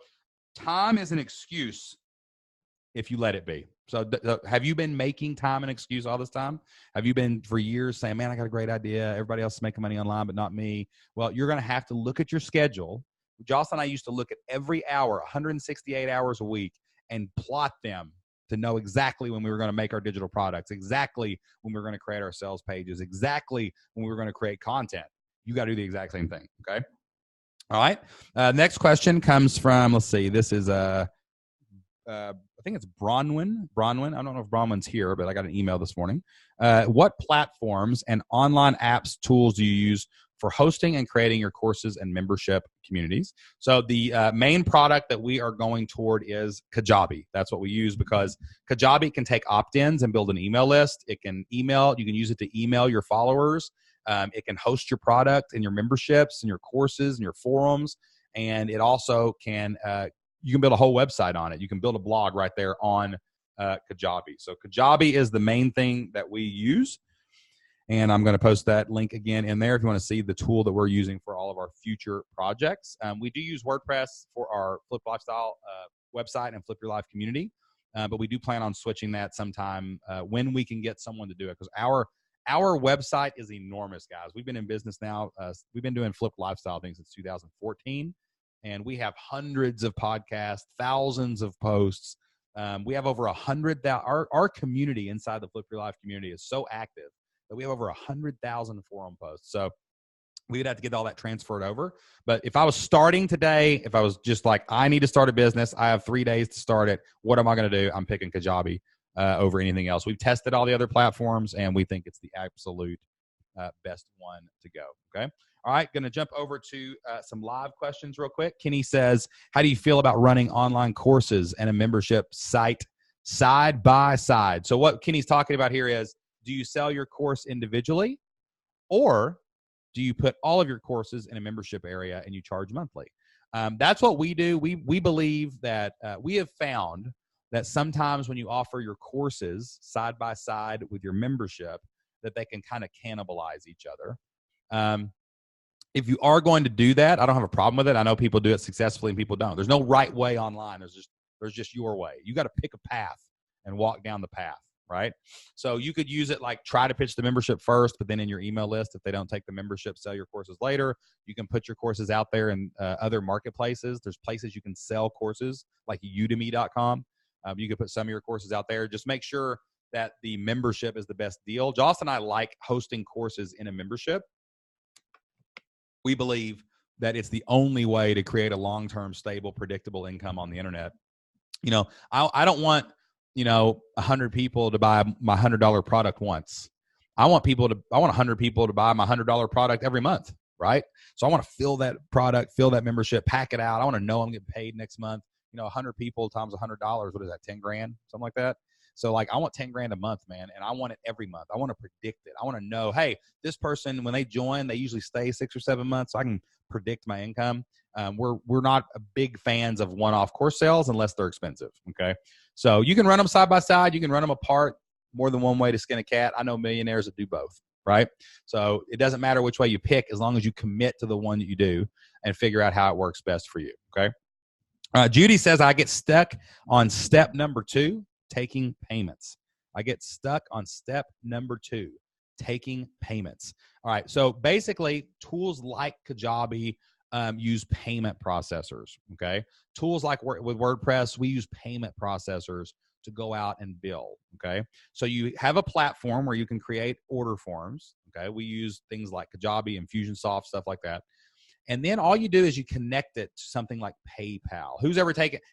[SPEAKER 1] time is an excuse if you let it be. So have you been making time an excuse all this time? Have you been for years saying, man, I got a great idea. Everybody else is making money online, but not me. Well, you're going to have to look at your schedule. Jocelyn and I used to look at every hour, 168 hours a week, and plot them to know exactly when we were going to make our digital products, exactly when we were going to create our sales pages, exactly when we were going to create content. You got to do the exact same thing, okay? All right. Next question comes from, let's see, this is I think it's Bronwyn. I don't know if Bronwyn's here, but I got an email this morning. What platforms and online apps, tools do you use for hosting and creating your courses and membership communities? So the main product that we are going toward is Kajabi. That's what we use because Kajabi can take opt-ins and build an email list. It can email. You can use it to email your followers. It can host your product and your memberships and your courses and your forums. And it also can, you can build a whole website on it. You can build a blog right there on Kajabi. So Kajabi is the main thing that we use. And I'm going to post that link again in there if you want to see the tool that we're using for all of our future projects. We do use WordPress for our Flip Lifestyle website and Flip Your Life community, but we do plan on switching that sometime when we can get someone to do it, because our website is enormous, guys. We've been in business now. We've been doing Flip Lifestyle things since 2014, and we have hundreds of podcasts, thousands of posts. We have over 100,000. Our community inside the Flip Your Life community is so active that we have over 100,000 forum posts. So we'd have to get all that transferred over. But if I was starting today, if I was just like, I need to start a business, I have 3 days to start it, what am I going to do? I'm picking Kajabi over anything else. We've tested all the other platforms, and we think it's the absolute best one to go. Okay. All right. Going to jump over to some live questions real quick. Kenny says, how do you feel about running online courses and a membership site side by side? So what Kenny's talking about here is, do you sell your course individually, or do you put all of your courses in a membership area and you charge monthly? That's what we do. We believe that we have found that sometimes when you offer your courses side by side with your membership, that they can kind of cannibalize each other. If you are going to do that, I don't have a problem with it. I know people do it successfully and people don't. There's no right way online. There's just your way. You got to pick a path and walk down the path, right? So you could use it like, try to pitch the membership first, but then in your email list, if they don't take the membership, sell your courses later. You can put your courses out there in other marketplaces. There's places you can sell courses like udemy.com. You can put some of your courses out there. Just make sure that the membership is the best deal. Joss and I like hosting courses in a membership. We believe that it's the only way to create a long-term, stable, predictable income on the internet. You know, I don't want, 100 people to buy my $100 product once. I want 100 people to buy my $100 product every month, right? So I want to fill that product, fill that membership, pack it out. I want to know I'm getting paid next month. 100 people times $100, what is that, 10 grand, something like that? So like, I want 10 grand a month, man. And I want it every month. I want to predict it. I want to know, hey, this person, when they join, they usually stay 6 or 7 months. So I can predict my income. We're not big fans of one-off course sales unless they're expensive. Okay. So you can run them side by side. You can run them apart. More than one way to skin a cat. I know millionaires that do both, right? So it doesn't matter which way you pick, as long as you commit to the one that you do and figure out how it works best for you. Okay. Judy says, I get stuck on step number 2, taking payments. I get stuck on step number 2, taking payments. All right. So basically, tools like Kajabi use payment processors. Okay. Tools like with WordPress, we use payment processors to go out and bill. Okay. So you have a platform where you can create order forms. Okay. We use things like Kajabi and Fusionsoft, stuff like that. And then all you do is you connect it to something like PayPal.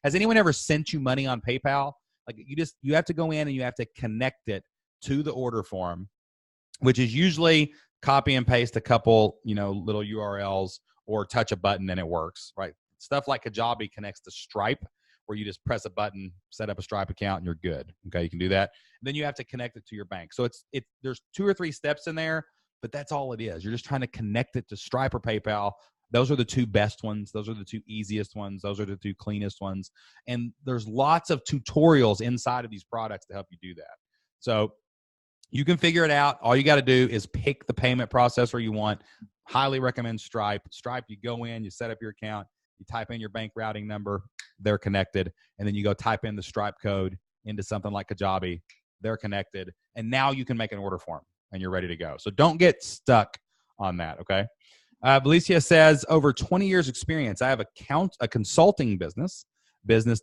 [SPEAKER 1] Has anyone ever sent you money on PayPal? Like you have to go in and you have to connect it to the order form, which is usually copy and paste a couple, little URLs or touch a button and it works, right? Stuff like Kajabi connects to Stripe, where you just press a button, set up a Stripe account, and you're good. Okay, you can do that. And then you have to connect it to your bank. So there's 2 or 3 steps in there, but that's all it is. You're just trying to connect it to Stripe or PayPal. Those are the 2 best ones. Those are the 2 easiest ones. Those are the 2 cleanest ones. And there's lots of tutorials inside of these products to help you do that. So you can figure it out. All you got to do is pick the payment processor you want. Highly recommend Stripe. Stripe, you go in, you set up your account, you type in your bank routing number, they're connected, and then you go type in the Stripe code into something like Kajabi, they're connected, and now you can make an order form, and you're ready to go. So don't get stuck on that, okay? Felicia says, over 20 years experience, I have a consulting business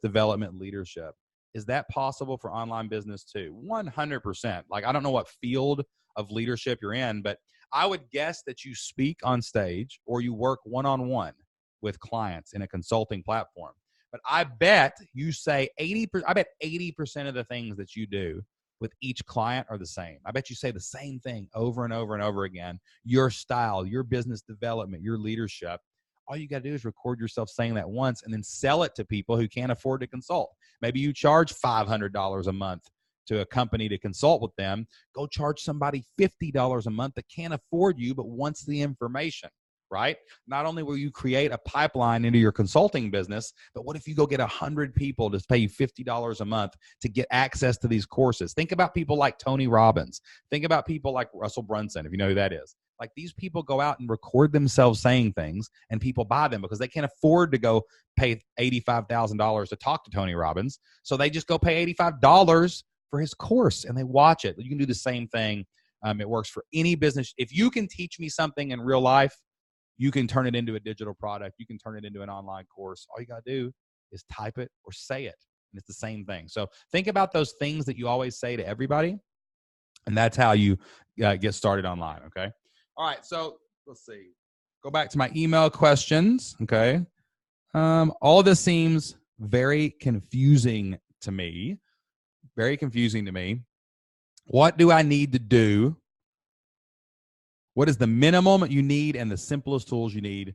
[SPEAKER 1] development leadership. Is that possible for online business too? 100%. Like, I don't know what field of leadership you're in, but I would guess that you speak on stage or you work one-on-one with clients in a consulting platform. But I bet you say 80% of the things that you do with each client are the same. I bet you say the same thing over and over and over again. Your style, your business development, your leadership. All you got to do is record yourself saying that once and then sell it to people who can't afford to consult. Maybe you charge $500 a month to a company to consult with them. Go charge somebody $50 a month that can't afford you but wants the information, right? Not only will you create a pipeline into your consulting business, but what if you go get 100 people to pay you $50 a month to get access to these courses? Think about people like Tony Robbins. Think about people like Russell Brunson, if you know who that is. Like, these people go out and record themselves saying things and people buy them because they can't afford to go pay $85,000 to talk to Tony Robbins. So they just go pay $85 for his course and they watch it. You can do the same thing. It works for any business. If you can teach me something in real life, you can turn it into a digital product. You can turn it into an online course. All you got to do is type it or say it. And it's the same thing. So think about those things that you always say to everybody. And that's how you get started online. Okay. All right. So let's see. Go back to my email questions. Okay. All of this seems very confusing to me. Very confusing to me. What do I need to do? What is the minimum you need and the simplest tools you need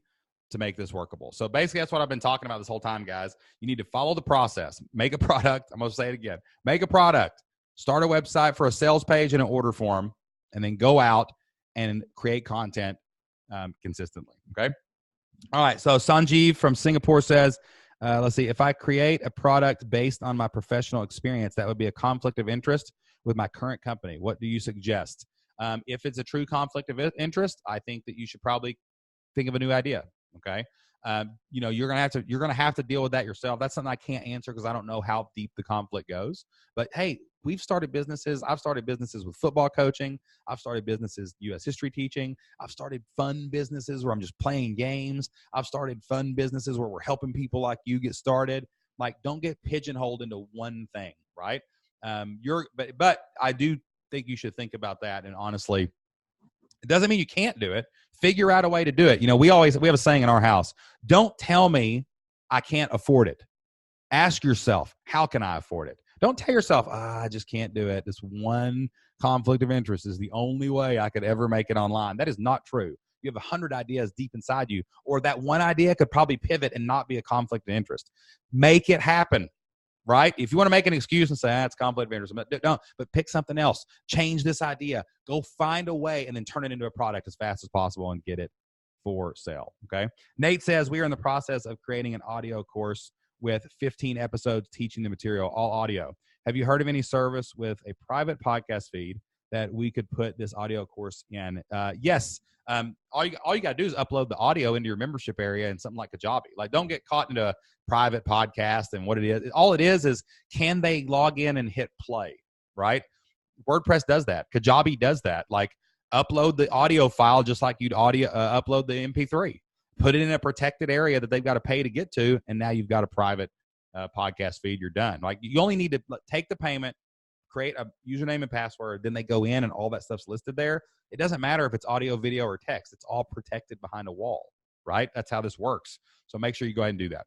[SPEAKER 1] to make this workable? So basically, that's what I've been talking about this whole time, guys. You need to follow the process. Make a product. I'm going to say it again. Make a product. Start a website for a sales page and an order form, and then go out and create content consistently. Okay? All right. So Sanjeev from Singapore says, let's see, if I create a product based on my professional experience, that would be a conflict of interest with my current company. What do you suggest? If it's a true conflict of interest, I think that you should probably think of a new idea. Okay. You're going to have to deal with that yourself. That's something I can't answer because I don't know how deep the conflict goes. But hey, we've started businesses. I've started businesses with football coaching. I've started businesses, U.S. history teaching. I've started fun businesses where I'm just playing games. I've started fun businesses where we're helping people like you get started. Like, don't get pigeonholed into one thing, right? But I do think you should think about that. And honestly, it doesn't mean you can't do it. Figure out a way to do it. We have a saying in our house: don't tell me I can't afford it. Ask yourself, how can I afford it? Don't tell yourself, I just can't do it. This one conflict of interest is the only way I could ever make it online. That is not true. You have 100 ideas deep inside you, or that one idea could probably pivot and not be a conflict of interest. Make it happen. Right? If you want to make an excuse and say, it's conflict of interest, but pick something else. Change this idea. Go find a way and then turn it into a product as fast as possible and get it for sale. Okay. Nate says, we are in the process of creating an audio course with 15 episodes teaching the material, all audio. Have you heard of any service with a private podcast feed that we could put this audio course in? Yes. All you got to do is upload the audio into your membership area and something like Kajabi. Like, don't get caught into a private podcast and what it is. All it is can they log in and hit play, right? WordPress does that. Kajabi does that. Like, upload the audio file just like you'd upload the MP3. Put it in a protected area that they've got to pay to get to, and now you've got a private podcast feed. You're done. Like, you only need to take the payment, create a username and password, then they go in and all that stuff's listed there. It doesn't matter if it's audio, video, or text. It's all protected behind a wall, right? That's how this works. So make sure you go ahead and do that.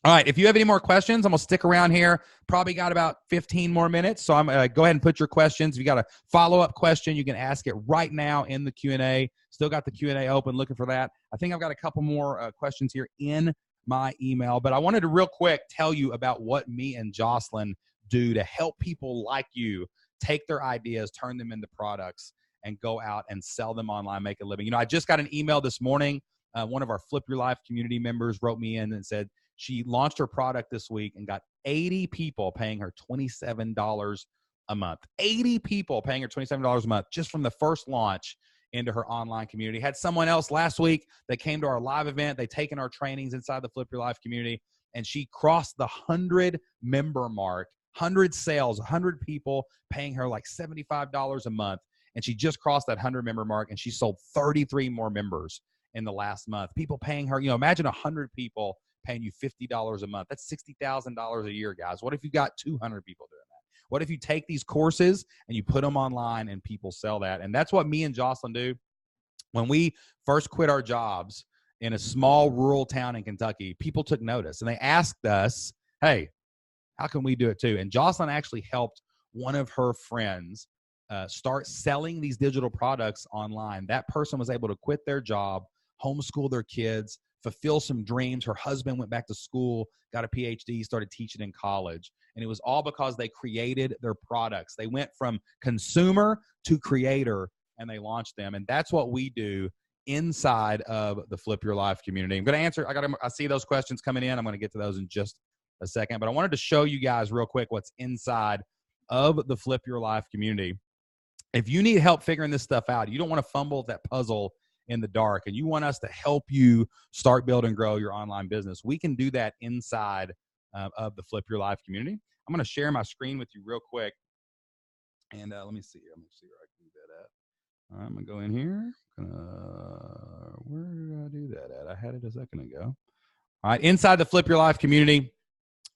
[SPEAKER 1] All right, if you have any more questions, I'm going to stick around here. Probably got about 15 more minutes, so I'm going to go ahead and put your questions. If you got a follow-up question, you can ask it right now in the Q&A. Still got the Q&A open, looking for that. I think I've got a couple more questions here in my email, but I wanted to real quick tell you about what me and Jocelyn do to help people like you take their ideas, turn them into products, and go out and sell them online, make a living. I just got an email this morning. One of our Flip Your Life community members wrote me in and said she launched her product this week and got 80 people paying her $27 a month. 80 people paying her $27 a month just from the first launch into her online community. Had someone else last week that came to our live event. They taken our trainings inside the Flip Your Life community, and she crossed the 100 member mark, 100 sales, 100 people paying her like $75 a month. And she just crossed that 100 member mark, and she sold 33 more members in the last month. People paying her, imagine 100 people paying you $50 a month. That's $60,000 a year, guys. What if you got 200 people doing that? What if you take these courses and you put them online and people sell that? And that's what me and Jocelyn do. When we first quit our jobs in a small rural town in Kentucky, people took notice and they asked us, hey, how can we do it too? And Jocelyn actually helped one of her friends start selling these digital products online. That person was able to quit their job, homeschool their kids, fulfill some dreams. Her husband went back to school, got a PhD, started teaching in college. And it was all because they created their products. They went from consumer to creator, and they launched them. And that's what we do inside of the Flip Your Life community. I'm going to answer. I see those questions coming in. I'm going to get to those in just a second. But I wanted to show you guys real quick what's inside of the Flip Your Life community. If you need help figuring this stuff out, you don't want to fumble that puzzle in the dark, and you want us to help you start, build, and grow your online business, we can do that inside of the Flip Your Life community. I'm going to share my screen with you real quick. And let me see here. Let me see where I can do that at. All right, I'm going to go in here. Where did I do that at? I had it a second ago. All right, inside the Flip Your Life community,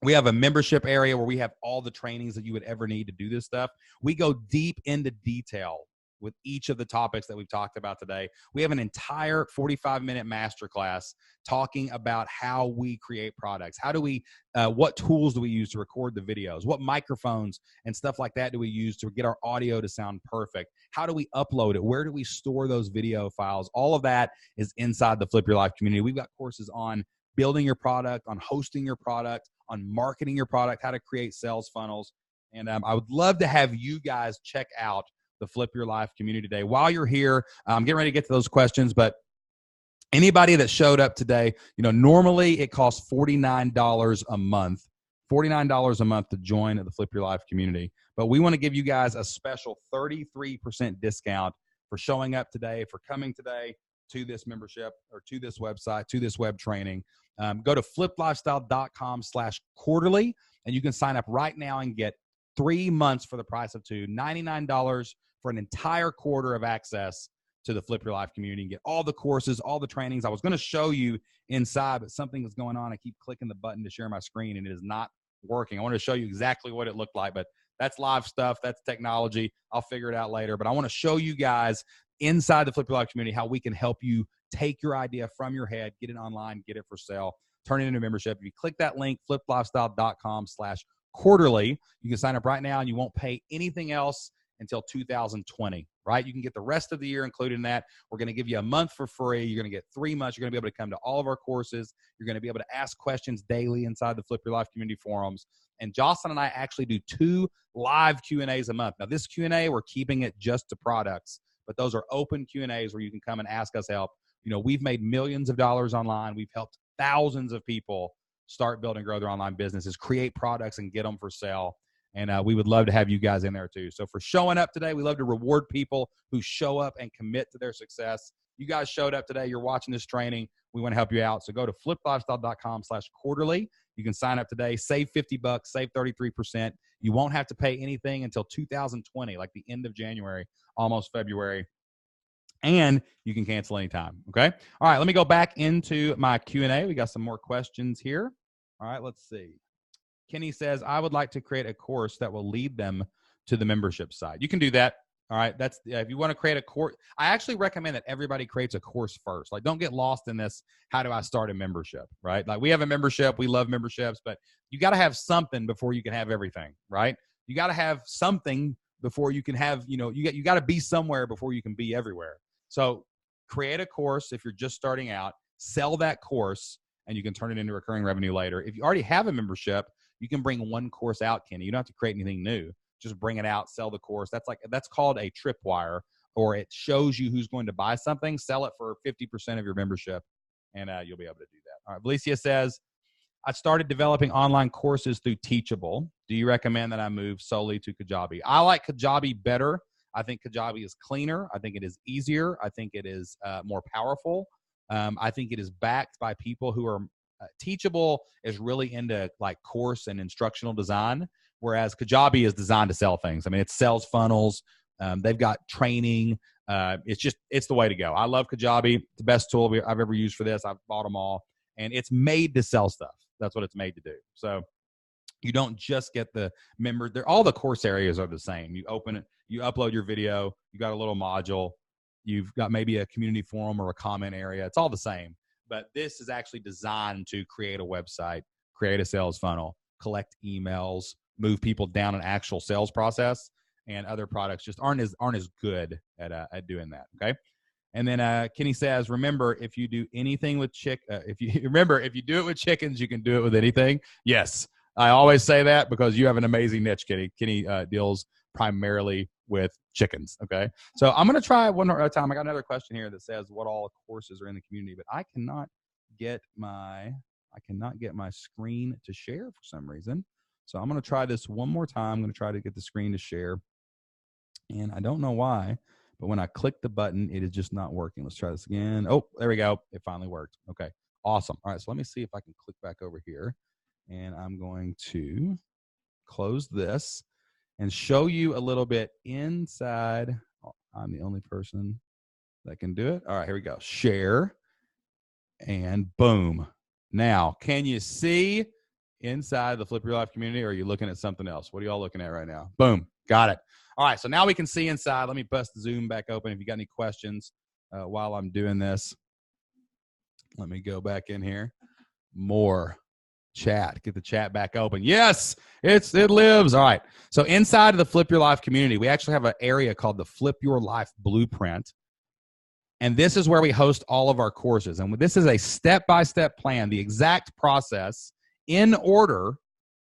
[SPEAKER 1] we have a membership area where we have all the trainings that you would ever need to do this stuff. We go deep into detail with each of the topics that we've talked about today. We have an entire 45-minute masterclass talking about how we create products. How do we, what tools do we use to record the videos? What microphones and stuff like that do we use to get our audio to sound perfect? How do we upload it? Where do we store those video files? All of that is inside the Flip Your Life community. We've got courses on building your product, on hosting your product, on marketing your product, how to create sales funnels. And I would love to have you guys check out the Flip Your Life community today. While you're here, I'm getting ready to get to those questions, but anybody that showed up today, normally it costs $49 a month, $49 a month to join the Flip Your Life community. But we want to give you guys a special 33% discount for showing up today, for coming today to this membership or to this website, to this web training. Go to fliplifestyle.com/quarterly, and you can sign up right now and get 3 months for the price of two, $99 for an entire quarter of access to the Flip Your Life community and get all the courses, all the trainings. I was going to show you inside, but something is going on. I keep clicking the button to share my screen, and it is not working. I want to show you exactly what it looked like, but that's live stuff. That's technology. I'll figure it out later. But I want to show you guys inside the Flip Your Life community how we can help you take your idea from your head, get it online, get it for sale, turn it into a membership. If you click that link, fliplifestyle.com/quarterly, you can sign up right now and you won't pay anything else until 2020, right? You can get the rest of the year included in that. We're going to give you a month for free. You're going to get 3 months. You're going to be able to come to all of our courses. You're going to be able to ask questions daily inside the Flip Your Life community forums. And Jocelyn and I actually do 2 live Q&As a month. Now, this Q&A, we're keeping it just to products, but those are open Q&As where you can come and ask us help. We've made millions of dollars online. We've helped thousands of people start, build, and grow their online businesses, create products, and get them for sale. And we would love to have you guys in there too. So for showing up today, we love to reward people who show up and commit to their success. You guys showed up today. You're watching this training. We want to help you out. So go to fliplifestyle.com/quarterly. You can sign up today, save $50, save 33%. You won't have to pay anything until 2020, like the end of January, almost February. And you can cancel anytime. Okay. All right. Let me go back into my Q&A. We got some more questions here. All right. Let's see. Kenny says, I would like to create a course that will lead them to the membership side. You can do that. All right. That's if you want to create a course. I actually recommend that everybody creates a course first. Like, don't get lost in this. How do I start a membership? Right. Like, we have a membership. We love memberships, but you got to have something before you can have everything. Right. You got to have something before you can have, you got to be somewhere before you can be everywhere. So create a course. If you're just starting out, sell that course and you can turn it into recurring revenue later. If you already have a membership, you can bring one course out, Kenny. You don't have to create anything new. Just bring it out, sell the course. That's called a tripwire, or it shows you who's going to buy something. Sell it for 50% of your membership, and you'll be able to do that. All right. Valicia says, I started developing online courses through Teachable. Do you recommend that I move solely to Kajabi? I like Kajabi better. I think Kajabi is cleaner. I think it is easier. I think it is more powerful. I think it is backed by people who are Teachable is really into like course and instructional design, whereas Kajabi is designed to sell things. I mean, it sells funnels. They've got training. It's the way to go. I love Kajabi. It's the best tool I've ever used for this. I've bought them all, and it's made to sell stuff. That's what it's made to do. So you don't just get the member. All the course areas are the same. You open it, you upload your video, you got a little module, you've got maybe a community forum or a comment area. It's all the same. But this is actually designed to create a website, create a sales funnel, collect emails, move people down an actual sales process, and other products just aren't as good at doing that. Okay. And then Kenny says, remember, if you do anything with if you do it with chickens, you can do it with anything. Yes, I always say that because you have an amazing niche, Kenny. Kenny deals primarily with chickens. Okay. So I'm going to try one more time. I got another question here that says what all courses are in the community, but I cannot get my screen to share for some reason. So I'm going to try this one more time. I'm going to try to get the screen to share. And I don't know why, but when I click the button, it is just not working. Let's try this again. Oh, there we go. It finally worked. Okay. Awesome. All right. So let me see if I can click back over here, and I'm going to close this and show you a little bit inside. Oh, I'm the only person that can do it. All right, here we go. Share, and boom. Now, can you see inside the Flip Your Life community, or are you looking at something else? What are y'all looking at right now? Boom. Got it. All right. So now we can see inside. Let me bust the Zoom back open. If you got any questions while I'm doing this, let me go back in here. More chat. Get the chat back open. Yes, it lives. All right. So inside of the Flip Your Life community, we actually have an area called the Flip Your Life Blueprint. And this is where we host all of our courses. And this is a step-by-step plan, the exact process in order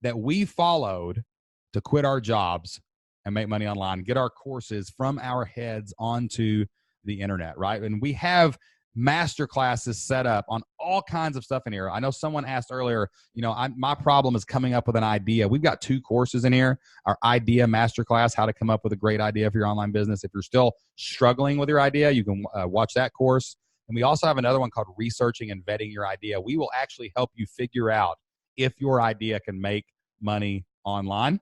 [SPEAKER 1] that we followed to quit our jobs and make money online, get our courses from our heads onto the internet, right? And we have master classes set up on all kinds of stuff in here. I know someone asked earlier, my problem is coming up with an idea. We've got 2 courses in here, our idea masterclass, how to come up with a great idea for your online business. If you're still struggling with your idea, you can watch that course. And we also have another one called researching and vetting your idea. We will actually help you figure out if your idea can make money online.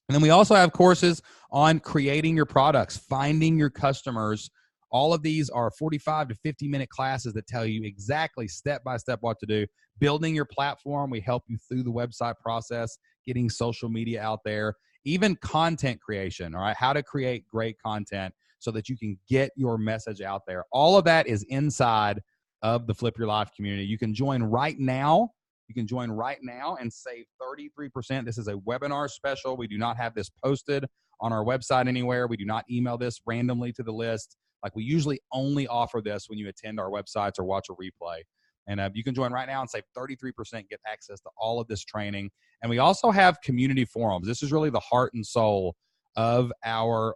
[SPEAKER 1] And then we also have courses on creating your products, finding your customers. All of these are 45 to 50-minute classes that tell you exactly step-by-step what to do. Building your platform, we help you through the website process, getting social media out there, even content creation, all right? How to create great content so that you can get your message out there. All of that is inside of the Flip Your Life community. You can join right now. You can join right now and save 33%. This is a webinar special. We do not have this posted on our website anywhere. We do not email this randomly to the list. Like, we usually only offer this when you attend our websites or watch a replay. And you can join right now and save 33%, get access to all of this training. And we also have community forums. This is really the heart and soul of our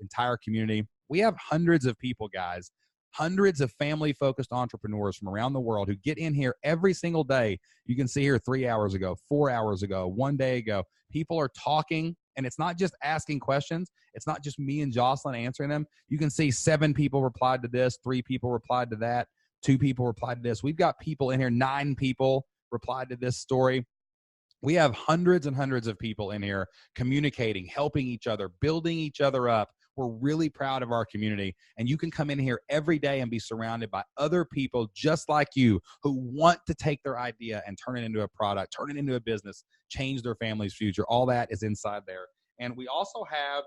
[SPEAKER 1] entire community. We have hundreds of people, guys, hundreds of family-focused entrepreneurs from around the world who get in here every single day. You can see here 3 hours ago, 4 hours ago, 1 day ago. People are talking, and it's not just asking questions. It's not just me and Jocelyn answering them. You can see 7 people replied to this, 3 people replied to that, 2 people replied to this. We've got people in here, 9 people replied to this story. We have hundreds and hundreds of people in here communicating, helping each other, building each other up. We're really proud of our community, and you can come in here every day and be surrounded by other people just like you who want to take their idea and turn it into a product, turn it into a business, change their family's future. All that is inside there. And we also have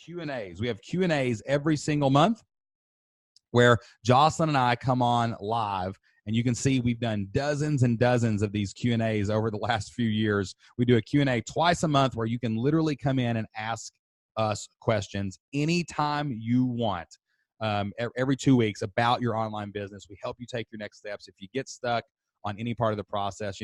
[SPEAKER 1] Q&As. We have Q&As every single month where Jocelyn and I come on live, and you can see we've done dozens and dozens of these Q&As over the last few years. We do a Q&A twice a month where you can literally come in and ask us questions anytime you want, every 2 weeks about your online business. We help you take your next steps. If you get stuck on any part of the process,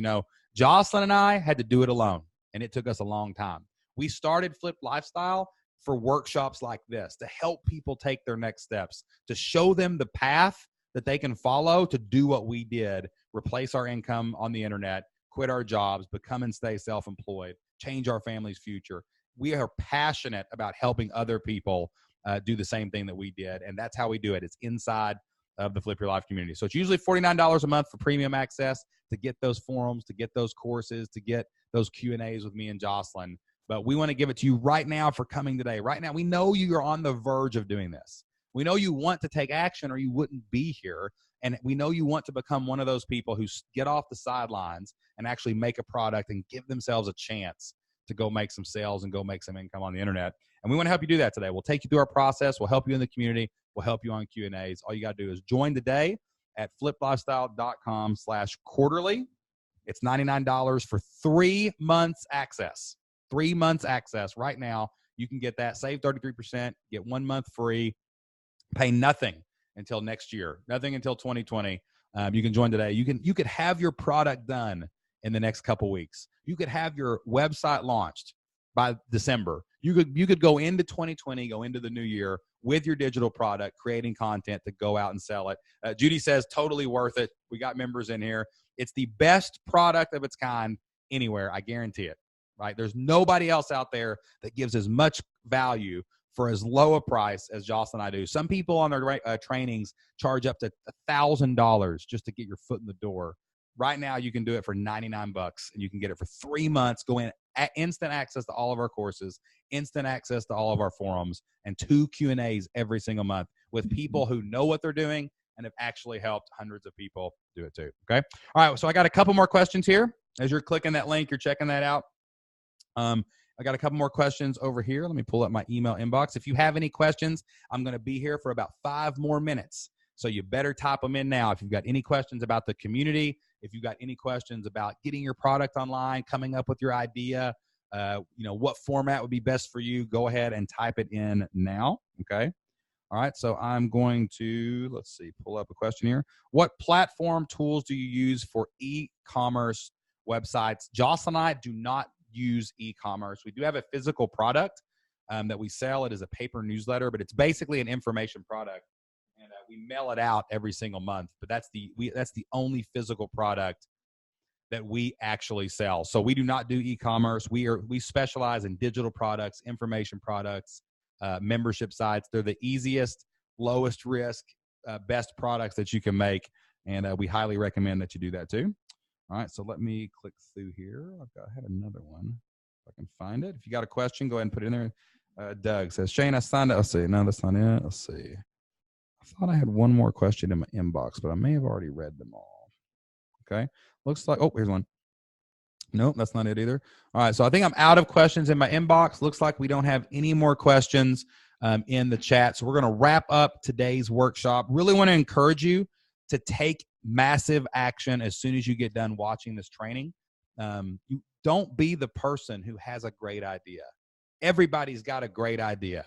[SPEAKER 1] Jocelyn and I had to do it alone, and it took us a long time. We started Flip Lifestyle for workshops like this to help people take their next steps, to show them the path that they can follow to do what we did, replace our income on the internet, quit our jobs, become and stay self-employed, change our family's future. We are passionate about helping other people do the same thing that we did, and that's how we do it. It's inside of the Flip Your Life community. So it's usually $49 a month for premium access to get those forums, to get those courses, to get those Q&As with me and Jocelyn. But we want to give it to you right now for coming today. Right now, we know you're on the verge of doing this. We know you want to take action or you wouldn't be here. And we know you want to become one of those people who get off the sidelines and actually make a product and give themselves a chance to go make some sales and go make some income on the internet. And we want to help you do that today. We'll take you through our process. We'll help you in the community. We'll help you on Q&As. All you got to do is join today at fliplifestyle.com/quarterly. It's $99 for 3 months access. 3 months access right now. You can get that. Save 33%. Get 1 month free. Pay nothing until next year. Nothing until 2020. You can join today. You could have your product done in the next couple weeks. You could have your website launched by December. You could go into 2020, go into the new year with your digital product, creating content to go out and sell it. Judy says totally worth it. We got members in here. It's the best product of its kind anywhere. I guarantee it, right? There's nobody else out there that gives as much value for as low a price as Jocelyn and I do. Some people on their trainings charge up to $1,000 just to get your foot in the door. Right now, you can do it for $99, and you can get it for 3 months. Go in, instant access to all of our courses, instant access to all of our forums, and 2 Q&As every single month with people who know what they're doing and have actually helped hundreds of people do it too. Okay. All right. So I got a couple more questions here. As you're clicking that link, you're checking that out. I got a couple more questions over here. Let me pull up my email inbox. If you have any questions, I'm going to be here for about 5 more minutes. So you better type them in now. If you've got any questions about the community, if you've got any questions about getting your product online, coming up with your idea, what format would be best for you, go ahead and type it in now. Okay. All right. So I'm going to, let's see, pull up a question here. What platform tools do you use for e-commerce websites? Jocelyn and I do not use e-commerce. We do have a physical product that we sell. It is a paper newsletter, but it's basically an information product, and we mail it out every single month. But that's the only physical product that we actually sell. So we do not do e-commerce. We specialize in digital products, information products, membership sites. They're the easiest, lowest risk, best products that you can make, and we highly recommend that you do that too. All right, so let me click through here. I had another one. If I can find it. If you got a question, go ahead and put it in there. Doug says, Shane, I signed up. Let's see. No, that's not it. Let's see. I thought I had one more question in my inbox, but I may have already read them all. Okay. Looks like, oh, here's one. Nope, that's not it either. All right, so I think I'm out of questions in my inbox. Looks like we don't have any more questions in the chat. So we're going to wrap up today's workshop. Really want to encourage you to take massive action as soon as you get done watching this training. You don't be the person who has a great idea. Everybody's got a great idea,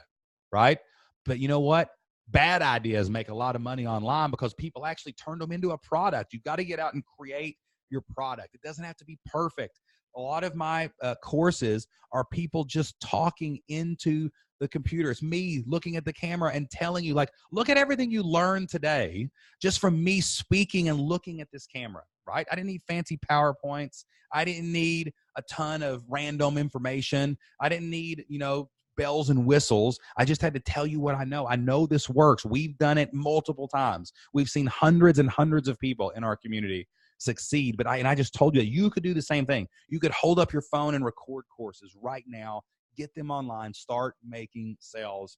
[SPEAKER 1] right? But you know what? Bad ideas make a lot of money online because people actually turn them into a product. You've got to get out and create your product. It doesn't have to be perfect. A lot of my courses are people just talking into the computer. It's me looking at the camera and telling you, like, look at everything you learned today just from me speaking and looking at this camera, right? I didn't need fancy PowerPoints. I didn't need a ton of random information. I didn't need, bells and whistles. I just had to tell you what I know. I know this works. We've done it multiple times. We've seen hundreds and hundreds of people in our community succeed. But I just told you that you could do the same thing. You could hold up your phone and record courses right now, get them online, start making sales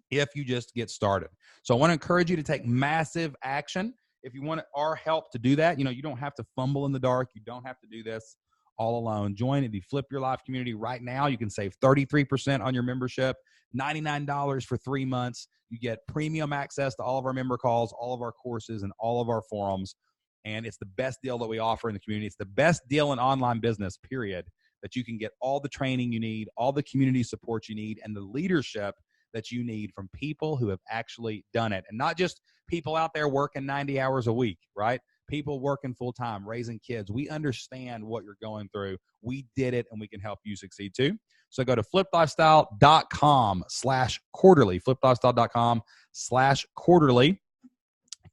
[SPEAKER 1] if you just get started. So I want to encourage you to take massive action. If you want our help to do that, you don't have to fumble in the dark. You don't have to do this all alone. Join the Flip Your Life community right now. You can save 33% on your membership, $99 for 3 months. You get premium access to all of our member calls, all of our courses, and all of our forums. And it's the best deal that we offer in the community. It's the best deal in online business, period, that you can get all the training you need, all the community support you need, and the leadership that you need from people who have actually done it. And not just people out there working 90 hours a week, right? People working full-time, raising kids. We understand what you're going through. We did it, and we can help you succeed too. So go to fliplifestyle.com/quarterly, fliplifestyle.com/quarterly.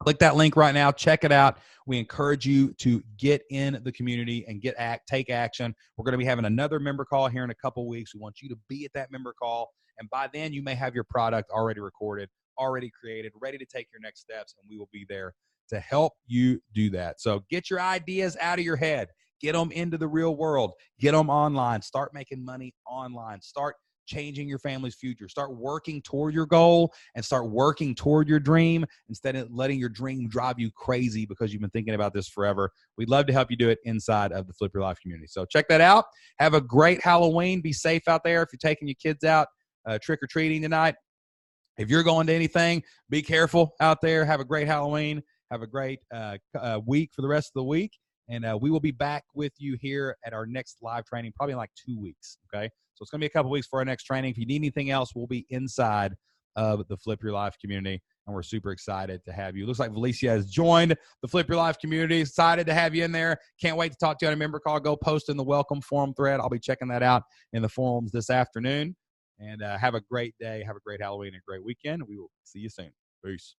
[SPEAKER 1] Click that link right now. Check it out. We encourage you to get in the community and take action. We're going to be having another member call here in a couple weeks. We want you to be at that member call. And by then, you may have your product already recorded, already created, ready to take your next steps. And we will be there to help you do that. So get your ideas out of your head. Get them into the real world. Get them online. Start making money online. Start changing your family's future. Start working toward your goal and start working toward your dream instead of letting your dream drive you crazy because you've been thinking about this forever. We'd love to help you do it inside of the Flip Your Life community. So check that out. Have a great Halloween. Be safe out there if you're taking your kids out trick-or-treating tonight. If you're going to anything, be careful out there. Have a great Halloween. Have a great week for the rest of the week. And we will be back with you here at our next live training, probably in like 2 weeks, okay? So it's going to be a couple weeks for our next training. If you need anything else, we'll be inside of the Flip Your Life community, and we're super excited to have you. Looks like Valicia has joined the Flip Your Life community. Excited to have you in there. Can't wait to talk to you on a member call. Go post in the welcome forum thread. I'll be checking that out in the forums this afternoon. And have a great day. Have a great Halloween and a great weekend. We will see you soon. Peace.